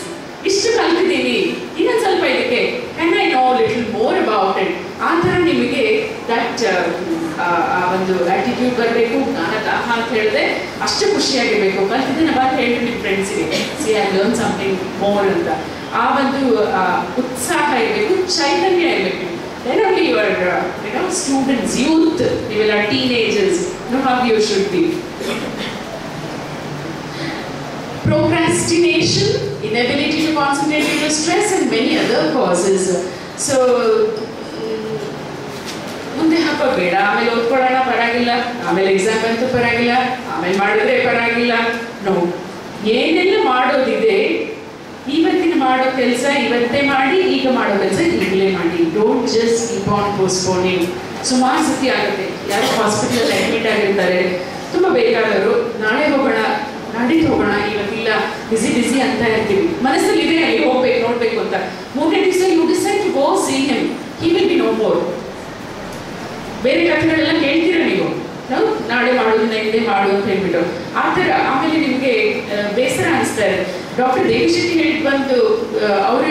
ಇಷ್ಟು ಕಲ್ತಿದ್ದೀನಿ, ಇನ್ನೊಂದು ಸ್ವಲ್ಪ ಇದಕ್ಕೆ can I know little more about it. ಆ ಥರ ನಿಮಗೆ ದಟ್ ಆ ಒಂದು ಆಟಿಟ್ಯೂಡ್ ಬರಬೇಕು. ನಾನು ದಾಹ ಅಂತ ಹೇಳಿದೆ, ಅಷ್ಟು ಖುಷಿಯಾಗಿರ್ಬೇಕು. ಕಲ್ತಿದ್ದನ್ನ ಬಂದು ಹೇಳ್ರಿ ನಿಮ್ಮ ಫ್ರೆಂಡ್ಸಿಗೆ, C I learn something more ಅಂತ. ಆ ಒಂದು ಉತ್ಸಾಹ ಇರಬೇಕು, ಚೈತನ್ಯ ಇರಬೇಕು. Then only your students, youth, they will are teenagers, how you should be. Procrastination, inability to concentrate due to stress and many other causes. So ಮುಂದೆ ಹಾಕೋಬೇಡ, ಆಮೇಲೆ ಓದ್ಕೊಳ್ಳೋಣ ಪರವಾಗಿಲ್ಲ, ಆಮೇಲೆ ಎಕ್ಸಾಮ್ ಅಂತೂ ಪರವಾಗಿಲ್ಲ, ಆಮೇಲೆ ಮಾಡಿದ್ರೆ ಪರವಾಗಿಲ್ಲ. ನೋ, ಏನೆಲ್ಲ ಮಾಡೋದಿದೆ, ಇವತ್ತಿನ ಮಾಡೋ ಕೆಲಸ ಇವತ್ತೇ ಮಾಡಿ, ಈಗ ಮಾಡೋ ಕೆಲಸ ಈಗಲೇ ಮಾಡಿ. Don't just keep on postponing. ಸುಮಾರು ಸತಿ ಆಗುತ್ತೆ, ಯಾರು ಹಾಸ್ಪಿಟಲ್ ಅಡ್ಮಿಟ್ ಆಗಿರ್ತಾರೆ, ತುಂಬ ಬೇಕಾದವರು, ನಾಳೆ ಹೋಗೋಣ, ನಾಡಿದ್ದು ಹೋಗೋಣ, ಇವತ್ತಿಲ್ಲ, ಬಿಸಿ ಅಂತ ಇರ್ತೀವಿ. ಮನಸ್ಸಲ್ಲಿ ಇದೆ ಅಲ್ಲಿ ಹೋಗ್ಬೇಕು, ನೋಡ್ಬೇಕು ಅಂತ. 3ನೇ ದಿವಸ you decide to go see him, he will be no more. ಬೇರೆ ಕಥೆಗಳೆಲ್ಲ ಕೇಳ್ತೀರ ನೀವು, ನಾವು ನಾಳೆ ಮಾಡೋದನ್ನ ಹಿಂದೆ ಮಾಡು ಅಂತ ಹೇಳ್ಬಿಟ್ಟು. ಆ ಥರ ಆಮೇಲೆ ನಿಮಗೆ ಬೇಸರ ಅನಿಸ್ತಾ ಇದೆ. ಡಾಕ್ಟರ್ ದೇವಿ ಶೆಟ್ಟಿ ಹೇಳಿದ್ ಬಂದು ಅವರ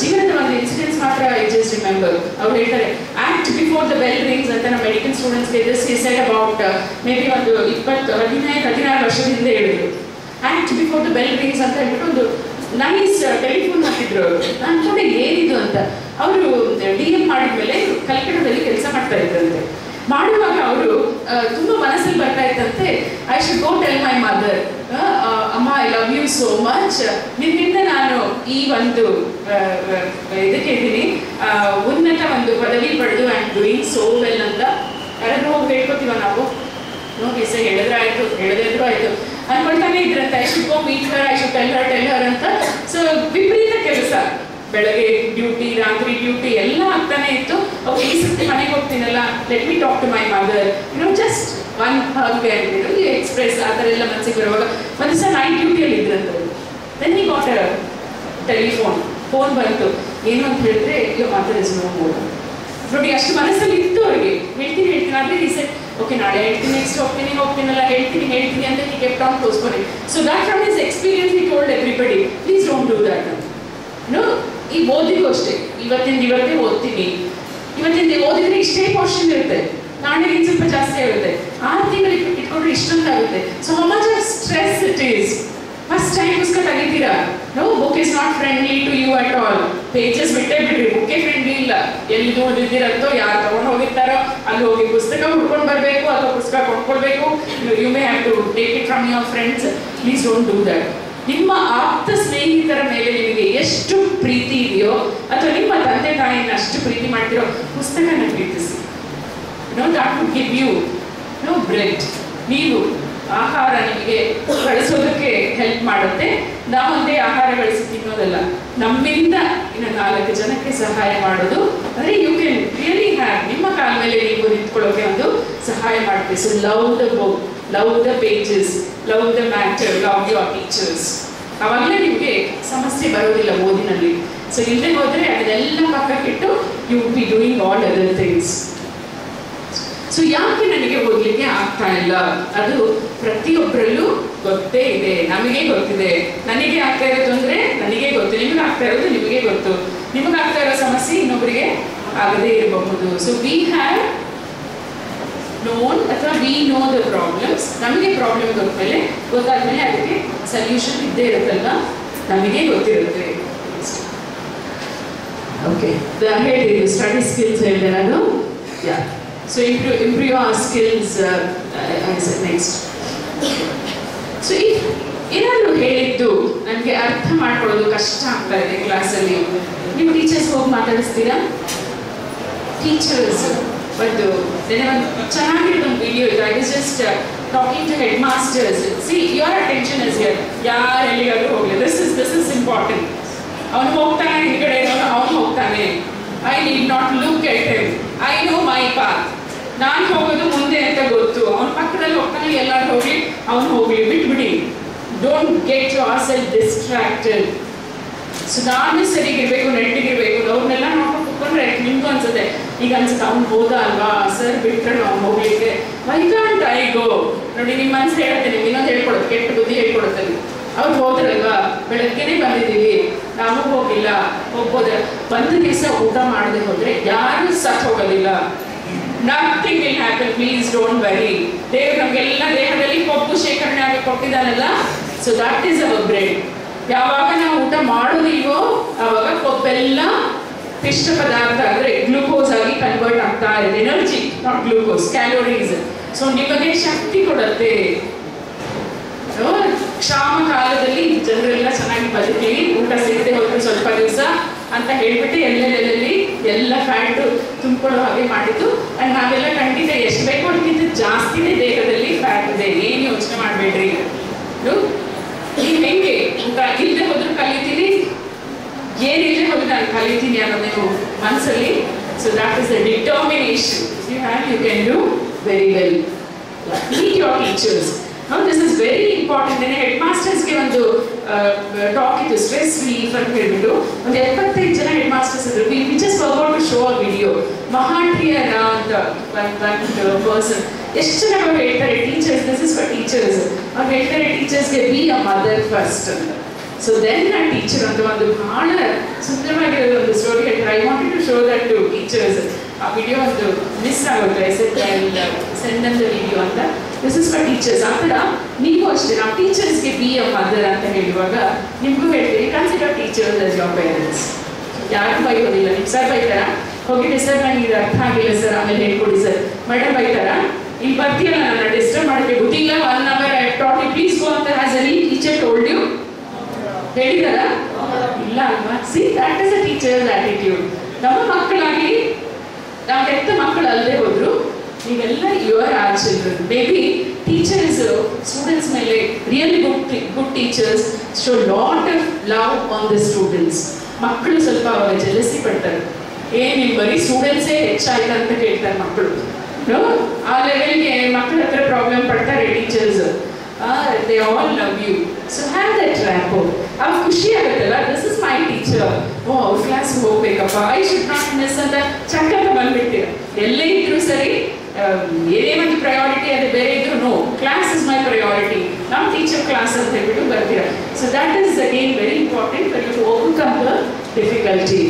ಜೀವನದ ಒಂದು ಇನ್ಸಿಡೆನ್ಸ್ ಮಾತ್ರ ಐ ಜಸ್ಟ್ ರಿಮೆಂಬರ್. ಅವ್ರು ಹೇಳ್ತಾರೆ, act before the bell rings ಅಂತ ನಮ್ಮ ಮೆಡಿಕಲ್ ಸ್ಟೂಡೆಂಟ್ಸ್ಗೆ just he said about may be ಒಂದು 15-16 ವರ್ಷದಿಂದ ಹೇಳಿದ್ರು. Act before the bell rings ಅಂತ ಹೇಳ್ಬಿಟ್ಟು ಒಂದು ನೈಸ್ ಟೆಲಿಫೋನ್ ಹಾಕಿದ್ರು ಅವರು. ನಾನು ಅನ್ಕೊಂಡೆ ಏನಿದು ಅಂತ. ಅವರು DM ಮಾಡಿದ್ಮೇಲೆ ಕಲ್ಕಡದಲ್ಲಿ ಕೆಲಸ ಮಾಡ್ತಾ ಇದ್ರಂತೆ. ಮಾಡುವಾಗ ಅವರು ತುಂಬ ಮನಸ್ಸಲ್ಲಿ ಬರ್ತಾ ಇತ್ತಂತೆ, I should go tell my mother, ಅಮ್ಮ I love you so much, ನಿನ್ನಿಂದ ನಾನು ಈ ಒಂದು ಇದಕ್ಕೆ ಇದ್ದೀನಿ, ಉನ್ನತ ಒಂದು ಪದವಿ ಪಡೆದು I am doing so well ಅಂತ. ಯಾರಾದ್ರೂ ಹೋಗಿ ಹೇಳ್ಕೊತೀವ ನಾವು? ನೋಡಿ ಸರ್, ಹೇಳಿದ್ರೆ ಆಯ್ತು, ಹೇಳದಿದ್ರು ಆಯ್ತು ಅನ್ಕೊಳ್ತಾನೆ ಇದ್ರಂತೆ. I should go meet her, I should tell her ಅಂತ. ಸೊ ವಿಪರೀತ ಕೆಲಸ, ಬೆಳಗ್ಗೆ ಡ್ಯೂಟಿ, ರಾತ್ರಿ ಡ್ಯೂಟಿ ಎಲ್ಲ ಆಗ್ತಾನೆ ಇತ್ತು. ಓಕೆ, ಈ ಸತಿ ಮನೆಗೆ ಹೋಗ್ತೀನಲ್ಲ, let me talk to my mother, just one hug ಅಂದ್ಬಿಟ್ಟು ಯು ಎಕ್ಸ್ಪ್ರೆಸ್. ಆ ಥರ ಎಲ್ಲ ಮನಸ್ಸಿಗೆ ಬರುವಾಗ ಒಂದು ದಿವಸ ನೈಟ್ ಡ್ಯೂಟಿಯಲ್ಲಿ ಇದ್ರಂತ. Then he got a phone ಬಂತು. ಏನು ಅಂತ ಹೇಳಿದ್ರೆ, your mother is no more. ನೋಡಿ, ಅಷ್ಟು ಮನಸ್ಸಲ್ಲಿ ಇತ್ತು ಅವ್ರಿಗೆ. ಹೇಳ್ತೀನಿ ಆದರೆ ಈ ಸೆಟ್ ಓಕೆ ನಾಳೆ ಹೇಳ್ತೀನಿ, ನೆಕ್ಸ್ಟ್ ಹೋಗ್ತೀನಲ್ಲ, ಹೇಳ್ತೀನಿ ಅಂತ he kept on postponing. So that from his experience he told everybody, please don't do that. No, ಈ ಓದಿಗೂ ಅಷ್ಟೇ, ಇವತ್ತೇ ಓದ್ತೀನಿ, ಓದಿದ್ರೆ ಇಷ್ಟೇ ಪೋರ್ಷನ್ ಇರುತ್ತೆ, ನಾಳೆ ಸ್ವಲ್ಪ ಜಾಸ್ತಿ ಆಗುತ್ತೆ, 6 ತಿಂಗಳಿಗೆ ಇಟ್ಕೊಂಡ್ರೆ ಇಷ್ಟೊಂದು ಆಗುತ್ತೆ. So how much of stress it is. First time ಪುಸ್ತಕ ತೆಗಿತೀರಾ, no book is not friendly to you at all. Pages ಬಿಟ್ಟೇ ಬಿಡ್ರಿ, ಬುಕ್ಕೇ ಫ್ರೆಂಡ್ಲಿ ಇಲ್ಲ. ಎಲ್ಲಿ ಓದಿದ್ದೀರಂತೋ, ಯಾರು ತಗೊಂಡು ಹೋಗಿರ್ತಾರೋ ಅಲ್ಲಿ ಹೋಗಿ ಪುಸ್ತಕ ಹುಡ್ಕೊಂಡು ಬರಬೇಕು ಅಥವಾ ಪುಸ್ತಕ ಕೊಂಡ್ಕೊಳ್ಬೇಕು. You may have to take it from your friends. Please don't do that. ನಿಮ್ಮ ಆಪ್ತ ಸ್ನೇಹಿತರ ಮೇಲೆ ನಿಮಗೆ ಎಷ್ಟು ಪ್ರೀತಿ ಇದೆಯೋ ಅಥವಾ ನಿಮ್ಮ ತಂದೆ ತಾಯಿನ ಅಷ್ಟು ಪ್ರೀತಿ ಮಾಡ್ತಿರೋ ಪುಸ್ತಕನ ಪ್ರೀತಿಸಿ. that would give you bread. ನೀವು ಆಹಾರ ನಿಮಗೆ ಗಳಿಸೋದಕ್ಕೆ ಹೆಲ್ಪ್ ಮಾಡುತ್ತೆ. ನಾವೊಂದೇ ಆಹಾರ ಗಳಿಸಿ ತಿನ್ನೋದಲ್ಲ, ನಮ್ಮಿಂದ ಇನ್ನು 4 ಜನಕ್ಕೆ ಸಹಾಯ ಮಾಡೋದು. ಅಂದರೆ ಯು ಕ್ಯಾನ್ ರಿಯಲಿ ಹ್ಯಾವ್, ನಿಮ್ಮ ಕಾಲ ಮೇಲೆ ನೀವು ನಿಂತ್ಕೊಳ್ಳೋಕೆ ಒಂದು ಸಹಾಯ ಮಾಡುತ್ತೆ. So love the book, love the pages, love the matter, love your teachers. ಆವಾಗಲೇ ನಿಮಗೆ ಸಮಸ್ಯೆ ಬರೋದಿಲ್ಲ ಓದಿನಲ್ಲಿ. ಸೊ ಇಲ್ಲದೆ ಹೋದರೆ ಅದನ್ನೆಲ್ಲ ಪಕ್ಕಕ್ಕಿಟ್ಟು you will be doing all other things. So ಯಾಕೆ ನನಗೆ ಓದಲಿಕ್ಕೆ ಆಗ್ತಾ ಇಲ್ಲ? ಅದು ಪ್ರತಿಯೊಬ್ಬರಲ್ಲೂ ಗೊತ್ತೇ ಇದೆ, ನಮಗೆ ಗೊತ್ತಿದೆ. ನನಗೆ ಆಗ್ತಾ ಇರೋ ತೊಂದರೆ ನನಗೆ ಗೊತ್ತು, ನಿಮಗೆ ಆಗ್ತಾ ಇರೋದು ನಿಮಗೆ ಗೊತ್ತು. ನಿಮಗೆ ಆಗ್ತಾ ಇರೋ ಸಮಸ್ಯೆ ಇನ್ನೊಬ್ಬರಿಗೆ ಆಗದೇ ಇರಬಹುದು. ಸೊ ವಿ ಹ್ಯಾವ್ ನೋನ್ ಅಥವಾ ವಿ ನೋ ದ ಪ್ರಾಬ್ಲಮ್ಸ್. ನಮಗೆ ಪ್ರಾಬ್ಲಮ್ ಗೊತ್ತಾದ್ಮೇಲೆ ಅದಕ್ಕೆ ಸೊಲ್ಯೂಷನ್ ಇದ್ದೇ ಇರುತ್ತಲ್ವ, ನಮಗೆ ಗೊತ್ತಿರುತ್ತೆ. ಓಕೆ, ಹೇಳಿದ್ರು ಸ್ಟಡಿ ಸ್ಕಿಲ್ಸ್ ಹೇಳಿದೆ ನಾನು. ಯಾ, so improve our skills as next. So ಏನಾದರೂ ಹೇಳಿದ್ದು ನನಗೆ ಅರ್ಥ ಮಾಡ್ಕೊಳ್ಳೋದು ಕಷ್ಟ ಆಗ್ತಾ ಇದೆ ಕ್ಲಾಸಲ್ಲಿ, ನೀವು ಟೀಚರ್ಸ್ ಹೋಗಿ ಮಾತಾಡಿಸ್ತೀರಾ? ಟೀಚರ್ಸ್ ಒಂದು ಚೆನ್ನಾಗಿರೋದು ಒಂದು ವಿಡಿಯೋ ಇದೆ. I was just talking to headmasters. See your attention is here. ಯಾರು ಎಲ್ಲಿಗಾದ್ರೂ ಹೋಗಲಿ, ದಿಸ್ ಇಸ್ ಇಂಪಾರ್ಟೆಂಟ್. ಅವನು ಹೋಗ್ತಾನೆ ಹಿಂದ್ಗಡೆ, ಅವನು ಹೋಗ್ತಾನೆ. I need not look at him. I know my path. ನಾನು ಹೋಗೋದು ಮುಂದೆ ಅಂತ ಗೊತ್ತು. ಅವನ ಪಕ್ಕದಲ್ಲಿ ಹೋಗ್ತಾನೆ, ಎಲ್ಲರೂ ಹೋಗಿ ಅವನು ಹೋಗ್ಲಿ, ಬಿಟ್ಬಿಡಿ. Don't get your self distracted. So ನಾನು ಸರಿಗಿರ್ಬೇಕು, ನೆಟ್ಟಿಗಿರ್ಬೇಕು. ಅವ್ರನ್ನೆಲ್ಲ ನೋಡ್ಕೊಂಡು ಕುತ್ಕೊಂಡ್ರೆ ನಿಮ್ಗೂ ಅನ್ಸುತ್ತೆ, ಈಗ ಅನ್ಸುತ್ತೆ ಅವ್ನು ಹೋದ ಅಲ್ವಾ, ಸರ್ ಬಿಟ್ರೆ ಅವ್ನು ಹೋಗ್ಲಿಕ್ಕೆ, ವೈ ಕಾಂಟ್ ಐ ಗೋ? ನೋಡಿ, ನಿಮ್ಮ ಮನಸ್ಸು ಹೇಳುತ್ತೆ, ನಿಮ್ಗೆ ಇನ್ನೊಂದು ಹೇಳ್ಕೊಡುತ್ತೆ, ಕೆಟ್ಟ ಬುದ್ಧಿ ಹೇಳ್ಕೊಡುತ್ತೆ. ಅವ್ರು ಹೋದ್ರಲ್ವಾ, ಬೆಳಗ್ಗೆನೇ ಬಂದಿದ್ದೀವಿ, ನಾವು ಹೋಗಿಲ್ಲ, ಹೋಗ್ಬೋದ. ಒಂದು ದಿವಸ ಊಟ ಮಾಡದೆ ಹೋದ್ರೆ ಯಾರು ಸತ್ ಹೋಗೋದಿಲ್ಲ. Nothing will happen. Please don't worry. ದೇವ್ರು ನಮಗೆಲ್ಲ ದೇಹದಲ್ಲಿ ಕೊಬ್ಬು ಶೇಖರಣೆ ಆಗಿ ಕೊಟ್ಟಿದ್ದಾನಲ್ಲ. So that is our bread. ಯಾವಾಗ ನಾವು ಊಟ ಮಾಡೋದಿಲ್ವೋ ಆವಾಗ ಕೊಬ್ಬೆಲ್ಲ ಪಿಷ್ಟ ಪದಾರ್ಥ ಅಂದರೆ ಗ್ಲೂಕೋಸ್ ಆಗಿ ಕನ್ವರ್ಟ್ ಆಗ್ತಾ ಇದೆ. Energy, not glucose, calories. So ನಿಮಗೆ ಶಕ್ತಿ ಕೊಡುತ್ತೆ. ಕ್ಷಾಮ ಕಾಲದಲ್ಲಿ ಜನರೆಲ್ಲ ಚೆನ್ನಾಗಿ ಬದುಕಲಿ, ಊಟ ಸಿಗದೆ ಹೋದ್ರೆ ಸ್ವಲ್ಪ ದಿವಸ ಅಂತ ಹೇಳ್ಬಿಟ್ಟು ಎಲ್ಲೆಲ್ಲೆಲ್ಲಿ ಎಲ್ಲ ಫ್ಯಾಟ್ ತುಂಬಿಕೊಳ್ಳೋ ಹಾಗೆ ಮಾಡಿದ್ದು. ಆ್ಯಂಡ್ ನಾವೆಲ್ಲ ಖಂಡಿತ ಎಷ್ಟು ಬೇಕೋ ಅದಕ್ಕಿಂತ ಜಾಸ್ತಿನೇ ದೇಹದಲ್ಲಿ ಫ್ಯಾಟ್ ಇದೆ, ಏನು ಯೋಚನೆ ಮಾಡಬೇಡ್ರಿ. ನೀವು ಹೆಂಗೆ ಊಟ ಇಲ್ಲದೆ ಹೋದ್ರೂ ಕಲಿತೀನಿ, ಏನಿಲ್ಲದೆ ಹೋದ್ರೆ ನಾನು ಕಲಿತೀನಿ ಅನ್ನೋದು ಮನಸ್ಸಲ್ಲಿ. So that is the determination you have. You can do very well. Meet your teachers. Now this is very important. Head ಮಾಸ್ಟರ್ಸ್ಗೆ ಒಂದು ಟಾಕ್ ಇತ್ತು, ಸ್ಟ್ರೆಸ್ ರಿಲೀಫ್ ಅಂತ ಹೇಳ್ಬಿಟ್ಟು. ಒಂದು 75 ಜನ ಹೆಡ್ ಮಾಸ್ಟರ್ಸ್ ಇದ್ರು. We just forgot to show a video. ಮಹಾಂಟ್ರಿಯರ ಅಂತ ಒಂದು ಪರ್ಸನ್ ಎಷ್ಟು ಚೆನ್ನಾಗಿ ಹೇಳ್ತಾರೆ, teachers, this is for teachers. ಅವ್ರು ಹೇಳ್ತಾರೆ, ಟೀಚರ್ಸ್ಗೆ ಬಿ ಅ ಮದರ್ ಫಸ್ಟ್ ಅಂತ. ಸೊ ದೆನ್ ಆ ಟೀಚರ್ ಅಂತ ಒಂದು ಬಹಳ ಸುಂದರವಾಗಿರೋ ಒಂದು ಸ್ಟೋರಿ ಹೇಳ್ತಾರೆ. I wanted to show that to teachers. ಆ ವಿಡಿಯೋ ಒಂದು ಮಿಸ್ ಆಗುತ್ತೆ. I send them the video ಅಂತ. This is for teachers. ಆ ಥರ ನೀವು ಅಷ್ಟೇ, ನಾವು ಟೀಚರ್ಸ್ಗೆ ಬಿ ಅ ಮದರ್ ಅಂತ ಹೇಳುವಾಗ ನಿಮಗೂ ಹೇಳ್ತೀವಿ, consider teachers as your parents. ಯಾರು ಬೈಯೋದಿಲ್ಲ. ನಿಮ್ಮ ಸರ್ ಬೈತಾರ, ಹೋಗಿದ್ದೆ ಸರ್ ನನಗೆ ಇದು ಅರ್ಥ ಆಗಿಲ್ಲ ಸರ್, ಆಮೇಲೆ ಹೇಳ್ಕೊಡಿ ಸರ್. ಮೇಡಮ್ ಬೈತಾರ, ಇಲ್ಲಿ ಬರ್ತೀಯಲ್ಲ ನನ್ನ ಡಿಸ್ಟರ್ಬ್ ಮಾಡೋಕ್ಕೆ ಗೊತ್ತಿಲ್ಲ, 1 hour I taught you, please go ಅಂತ has any teacher told you? ಹೇಳಿದಾರ? ಇಲ್ಲ ಅಲ್ವಾ? See, that is a teachers attitude. ನಮ್ಮ ಮಕ್ಕಳಾಗಿ ನಾವು ಹೆತ್ತ ಮಕ್ಕಳು ಅಲ್ಲದೆ ಹೋದ್ರು ನೀವೆಲ್ಲ your are children. May be teachers students ಮೇಲೆ really good teachers show lot of love on the students. ಮಕ್ಕಳು ಸ್ವಲ್ಪ ಅವಾಗ ಜೆಲಸಿ ಪಡ್ತಾರೆ. ನಿಮ್ಮ ಬರೀ ಸ್ಟೂಡೆಂಟ್ಸೇ ಹೆಚ್ಚಾಯ್ತು ಅಂತ ಕೇಳ್ತಾರೆ ಮಕ್ಕಳು. ಆ ಲೆವೆಲ್ಗೆ ಮಕ್ಕಳ ಹತ್ರ ಪ್ರಾಬ್ಲಮ್ ಪಡ್ತಾರೆ teachers. They all love you. So have that rapport. ಅವಾಗ ಖುಷಿ ಆಗುತ್ತಲ್ಲ, ದಿಸ್ ಇಸ್ ಮೈ ಟೀಚರ್, ಓ ಅವ್ರ ಕ್ಲಾಸ್ ಹೋಗ್ಬೇಕಪ್ಪ, ಐ ಶುಡ್ ನಾಟ್ ಮಿಸ್ ಅಂತ ಚಕ್ಕಂತ ಬಂದ್ಬಿಡ್ತೀರ. ಎಲ್ಲೇ ಇದ್ರು ಸರಿ ಏನೇ ಒಂದು ಪ್ರಯಾರಿಟಿ ಅದು ಬೇರೆ ಇದ್ರು no, class is my priority, ನಾವು ಟೀಚರ್ ಕ್ಲಾಸ್ ಅಂತ ಹೇಳ್ಬಿಟ್ಟು ಬರ್ತೀರ. So that is again very important for you to overcome the difficulty.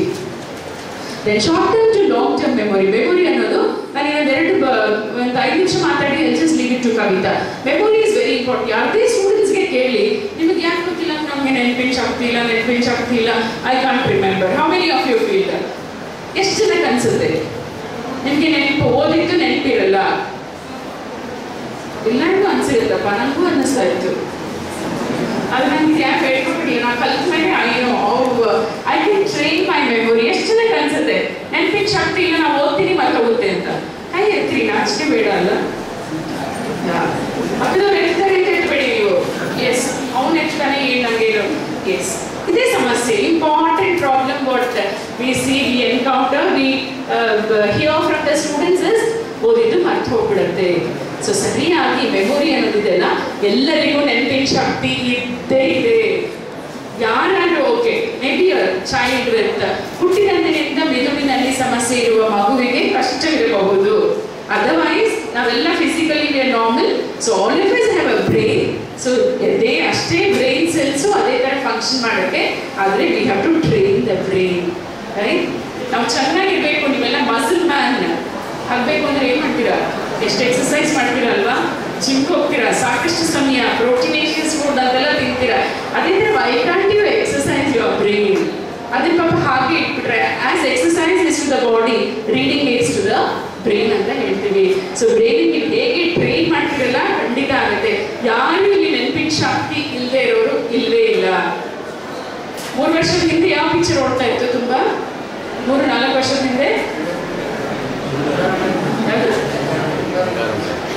Then short term to long term memory. Memory ಅನ್ನೋದು ನಾನು ಒಂದು 5 ನಿಮಿಷ ಮಾತಾಡಿ just leave it to Kavitha. Memory is very important. ಯಾವುದೇ ಸ್ಟೂಡೆಂಟ್ಸ್ಗೆ ಕೇಳಿ, ನಿಮಗೆ ಯಾಕೆ ಗೊತ್ತಿಲ್ಲ, ನಮಗೆ ನೆನಪಿನ ಶಕ್ತಿ ಇಲ್ಲ, I can't remember. How many of you feel that? ಎಷ್ಟು ಜನಕ್ಕೆ ಅನ್ಸುತ್ತೆ ನಿಮಗೆ ನೆನಪು ಓದಿದ್ದು ನೆನಪಿರಲ್ಲ? ಎಲ್ಲರಿಗೂ ಅನ್ಸಿರುತ್ತಪ್ಪ, ನನಗೂ ಅನ್ನಿಸ್ತಾ ಇತ್ತು. ಅದು ನನಗೆ ಯಾಕೆ ಹೇಳ್ಕೊಟ್ಟಿಲ್ಲ, ನಾನು ಕಲ್ತ ಮೇಲೆ I can train my memory. ಎಷ್ಟು ಜನಕ್ಕೆ ಅನ್ಸುತ್ತೆ ನೆನಪಿನ ಶಕ್ತಿ ಇಲ್ಲ, ನಾವು ಓದ್ತೀನಿ ಮರ್ತೋಗುತ್ತೆ ಅಂತ? ಕೈ ಎತ್ತಿ, ನಾಚಿಕೆ ಬೇಡ ಅಲ್ಲ? ಪಕ್ಕದವ್ರು ಎತ್ತಾರೆ ಅಂತ ಎತ್ಬೇಡಿ ನೀವು. ಎಸ್, ಅವನು ಎತ್ತಾನೆ ನಂಗೇನು. ಎಸ್, ಇದೇ ಸಮಸ್ಯೆ, important problem what we see, we encounter, we hear from the students is ಓದಿದ್ದು ಮರ್ತು ಹೋಗ್ಬಿಡುತ್ತೆ. ಸೊ ಸರಿಯಾಗಿ ಮೆಮೊರಿ ಅನ್ನೋದಿದೆಲ್ಲ ಎಲ್ಲರಿಗೂ ನೆನಪಿನ ಶಕ್ತಿ ಇದ್ದೇ ಇದೆ. ಯಾರಾದ್ರೂ okay, may be child with ಹುಟ್ಟಿದಂದಿನಿಂದ ಮೆದುಳಿನಲ್ಲಿ ಸಮಸ್ಯೆ ಇರುವ ಮಗುವಿಗೆ ಕಷ್ಟವಿರಬಹುದು. ಅದರ್ವೈಸ್ ನಾವೆಲ್ಲ physically we are normal. So all of us have a brain. So ಅಷ್ಟೇ ಬ್ರೈನ್ ಸೆಲ್ಸು ಅದೇ ಥರ ಫಂಕ್ಷನ್ ಮಾಡುತ್ತೆ. ಆದರೆ we have to train the brain, right? ನಾವು ಚೆನ್ನಾಗಿರ್ಬೇಕು, ನೀವೆಲ್ಲ ಮಸಲ್ ಮ್ಯಾನ್ ಆಗಬೇಕು ಅಂದರೆ ಏನು ಮಾಡ್ತೀರಾ? ಎಷ್ಟು ಎಕ್ಸಸೈಸ್ ಮಾಡ್ತೀರಾ ಅಲ್ವಾ? ಜಿಮ್ಗೆ ಹೋಗ್ತೀರಾ, ಸಾಕಷ್ಟು ಸಮಯ ಪ್ರೋಟೀನೇಷಿಯಸ್ ಫುಡ್ ಅದೆಲ್ಲ ತಿಂತೀರಾ. ಅದೇ ಥರ why can't you exercise your brain? ಅದನ್ನ ಪಾಪ ಹಾಗೆ ಇಟ್ಬಿಟ್ರೆ, as exercise is to the body, reading is to the brain ಅಂತ ಹೇಳ್ತೀವಿ. ಸೊ ಬ್ರೈನಿಗೆ ನೀವು ಹೇಗೆ ಟ್ರೈನ್ ಮಾಡ್ತೀರಲ್ಲ ಖಂಡಿತ ಆಗುತ್ತೆ. ಯಾರು ಇಲ್ಲಿ ನೆನಪಿನ ಶಕ್ತಿ ಇಲ್ಲದೆ ಇರೋರು ಇಲ್ಲವೇ ಇಲ್ಲ. 3 ವರ್ಷದ ಹಿಂದೆ ಯಾವ ಪಿಕ್ಚರ್ ಓಡ್ತಾ ಇತ್ತು? ತುಂಬಾ 3-4 ವರ್ಷದ ಹಿಂದೆ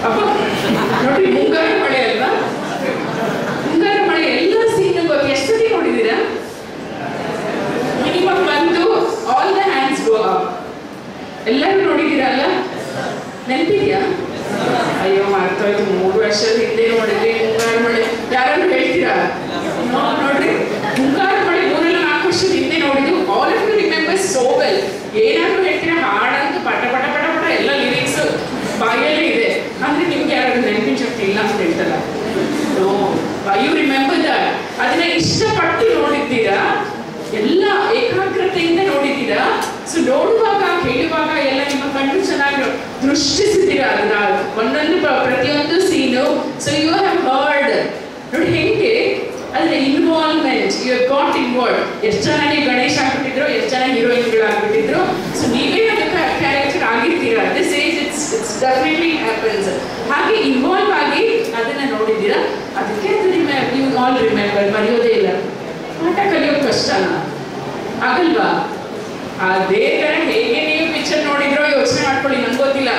ಅಪ್ಪ ನೋಡಿ, ಮುಂಗಾರು ಮಳೆ ಅಲ್ವಾ? ಮುಂಗಾರು ಮಳೆ ಎಲ್ಲ ಸೀನ್ ಎಷ್ಟು ಸತಿ ನೋಡಿದ್ದೀರಾ? ಮಿನಿಮಮ್ ಬಂದು all the hands go up. ಎಲ್ಲರೂ ನೋಡಿದ್ದೀರಾ ಅಲ್ಲ? ನೆನಪಿದ್ಯಾ? ಅಯ್ಯೋ ಮರ್ತೋಯ್ತು, 3 ವರ್ಷದ ಹಿಂದೆ ನೋಡಿದ್ರಿ ಮುಂಗಾರು ಮಳೆ. ಯಾರಾದ್ರೂ ಹೇಳ್ತೀರಾ? ನೋಡ್ರಿ, ಮುಂಗಾರು ಮಳೆ 3-4 ವರ್ಷದ ಹಿಂದೆ ನೋಡಿದ್ವಿ. All of you remember so well. ಏನಾದ್ರೂ ಹೇಳ್ತೀರಾ? ಹಾಡಂತೂ ಪಟ ಪಟ ಪಟ ಪಟ ಎಲ್ಲ ಲಿರಿಕ್ಸ್ ಬಾಯಲ್ಲೇ ಇದೆ. ಅಂದ್ರೆ ನಿಮ್ಗೆ ಯಾರಾದ್ರೂ ನೆನಪಿನ ಶಕ್ತಿ ಇಲ್ಲ ಅಂತ ಹೇಳ್ತಲ್ಲ? No, you remember that. ಅದನ್ನ ಇಷ್ಟಪಟ್ಟು ನೋಡಿದ್ದೀರಾ, ಎಲ್ಲ ಏಕಾಗ್ರತೆಯಿಂದ ನೋಡಿದ್ದೀರಾ. ಸೊ ನೋಡುವಾಗ ಹೇಳುವಾಗ ಎಲ್ಲ ನಿಮ್ಮ ಕಣ್ಣು ಚೆನ್ನಾಗಿ ದೃಷ್ಟಿಸಿದ್ದೀರಾ ಅದನ್ನ, ಒಂದೊಂದು ಪ್ರತಿಯೊಂದು scene. So you have heard. ನೋಡಿ ಹೆಂಗೆ ಅದ್ರ involvement, you have got involve. ಎಷ್ಟು ಜನ ನೀವು ಗಣೇಶ್ ಆಗ್ಬಿಟ್ಟಿದ್ರು, ಎಷ್ಟು ಜನ ಹೀರೋಯಿನ್ಗಳಾಗ್ಬಿಟ್ಟಿದ್ರು. ಸೊ ನೀವೇ ಅದಕ್ಕೆ ಕ್ಯಾರೆಕ್ಟರ್ ಆಗಿರ್ತೀರಾ. This age it's definitely happens. ಹಾಗೆ ಇನ್ವಾಲ್ವ್ ಆಗಿ ಅದನ್ನ ನೋಡಿದ್ದೀರಾ. ಅದಕ್ಕೆ ಅದು ಯು ಆಲ್ ರಿಮೆಂಬರ್, ಮರೆಯೋದೇ ಇಲ್ಲ. ಪಾಠ ಕಲಿಯೋದು ಕಷ್ಟನಾ? ಆಗಲ್ವಾ? ಅದೇ ಥರ ಹೇಗೆ ನೀವು ಪಿಕ್ಚರ್ ನೋಡಿದ್ರೋ ಯೋಚನೆ ಮಾಡ್ಕೊಳ್ಳಿ. ನಂಗೆ ಗೊತ್ತಿಲ್ಲ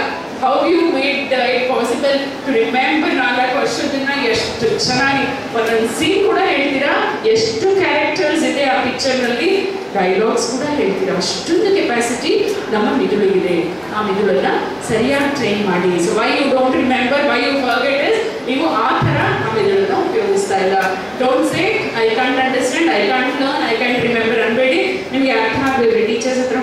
how you made it possible to remember 4 ವರ್ಷದನ್ನ. ಎಷ್ಟು ಚೆನ್ನಾಗಿ ಒಂದೊಂದು ಸೀನ್ ಕೂಡ ಹೇಳ್ತೀರಾ, ಎಷ್ಟು ಕ್ಯಾರೆಕ್ಟರ್ಸ್ ಇದೆ ಆ ಪಿಕ್ಚರ್ನಲ್ಲಿ, ಡೈಲಾಗ್ಸ್ ಕೂಡ ಹೇಳ್ತೀರಾ. ಅಷ್ಟೊಂದು ಕೆಪಾಸಿಟಿ ನಮ್ಮ ಮಿದುಳಿಗಿದೆ. ಆ ಮಿದುಳನ್ನ ಸರಿಯಾಗಿ ಟ್ರೈನ್ ಮಾಡಿ. So why you don't remember, why you forget is ನೀವು ಆ ಥರ ಆ ಮಿದುಳನ್ನ ಉಪಯೋಗಿಸ್ತಾ ಇಲ್ಲ. Don't say I can't understand, I can't learn, I can't remember ಅನ್ಬೇಡಿ. ನಿಮಗೆ ಅರ್ಥ ಆಗಬೇಕು. ಟೀಚರ್ಸ್ ಹತ್ರ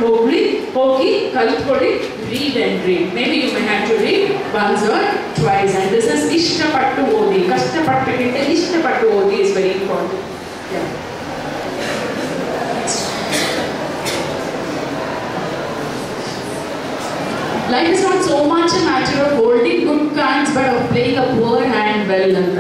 ಹೋಗಿ ಕಲ್ತ್ಕೊಳ್ಳಿ. read and read. Maybe you may have to read once or twice. And this is ಇಷ್ಟಪಟ್ಟು ಓದಿ. ಕಷ್ಟಪಟ್ಟಕ್ಕಿಂತ ಇಷ್ಟಪಟ್ಟು ಓದಿ is very important. Yeah. Life is not so much a matter of holding good cards but of playing a poor hand well ಅಂತ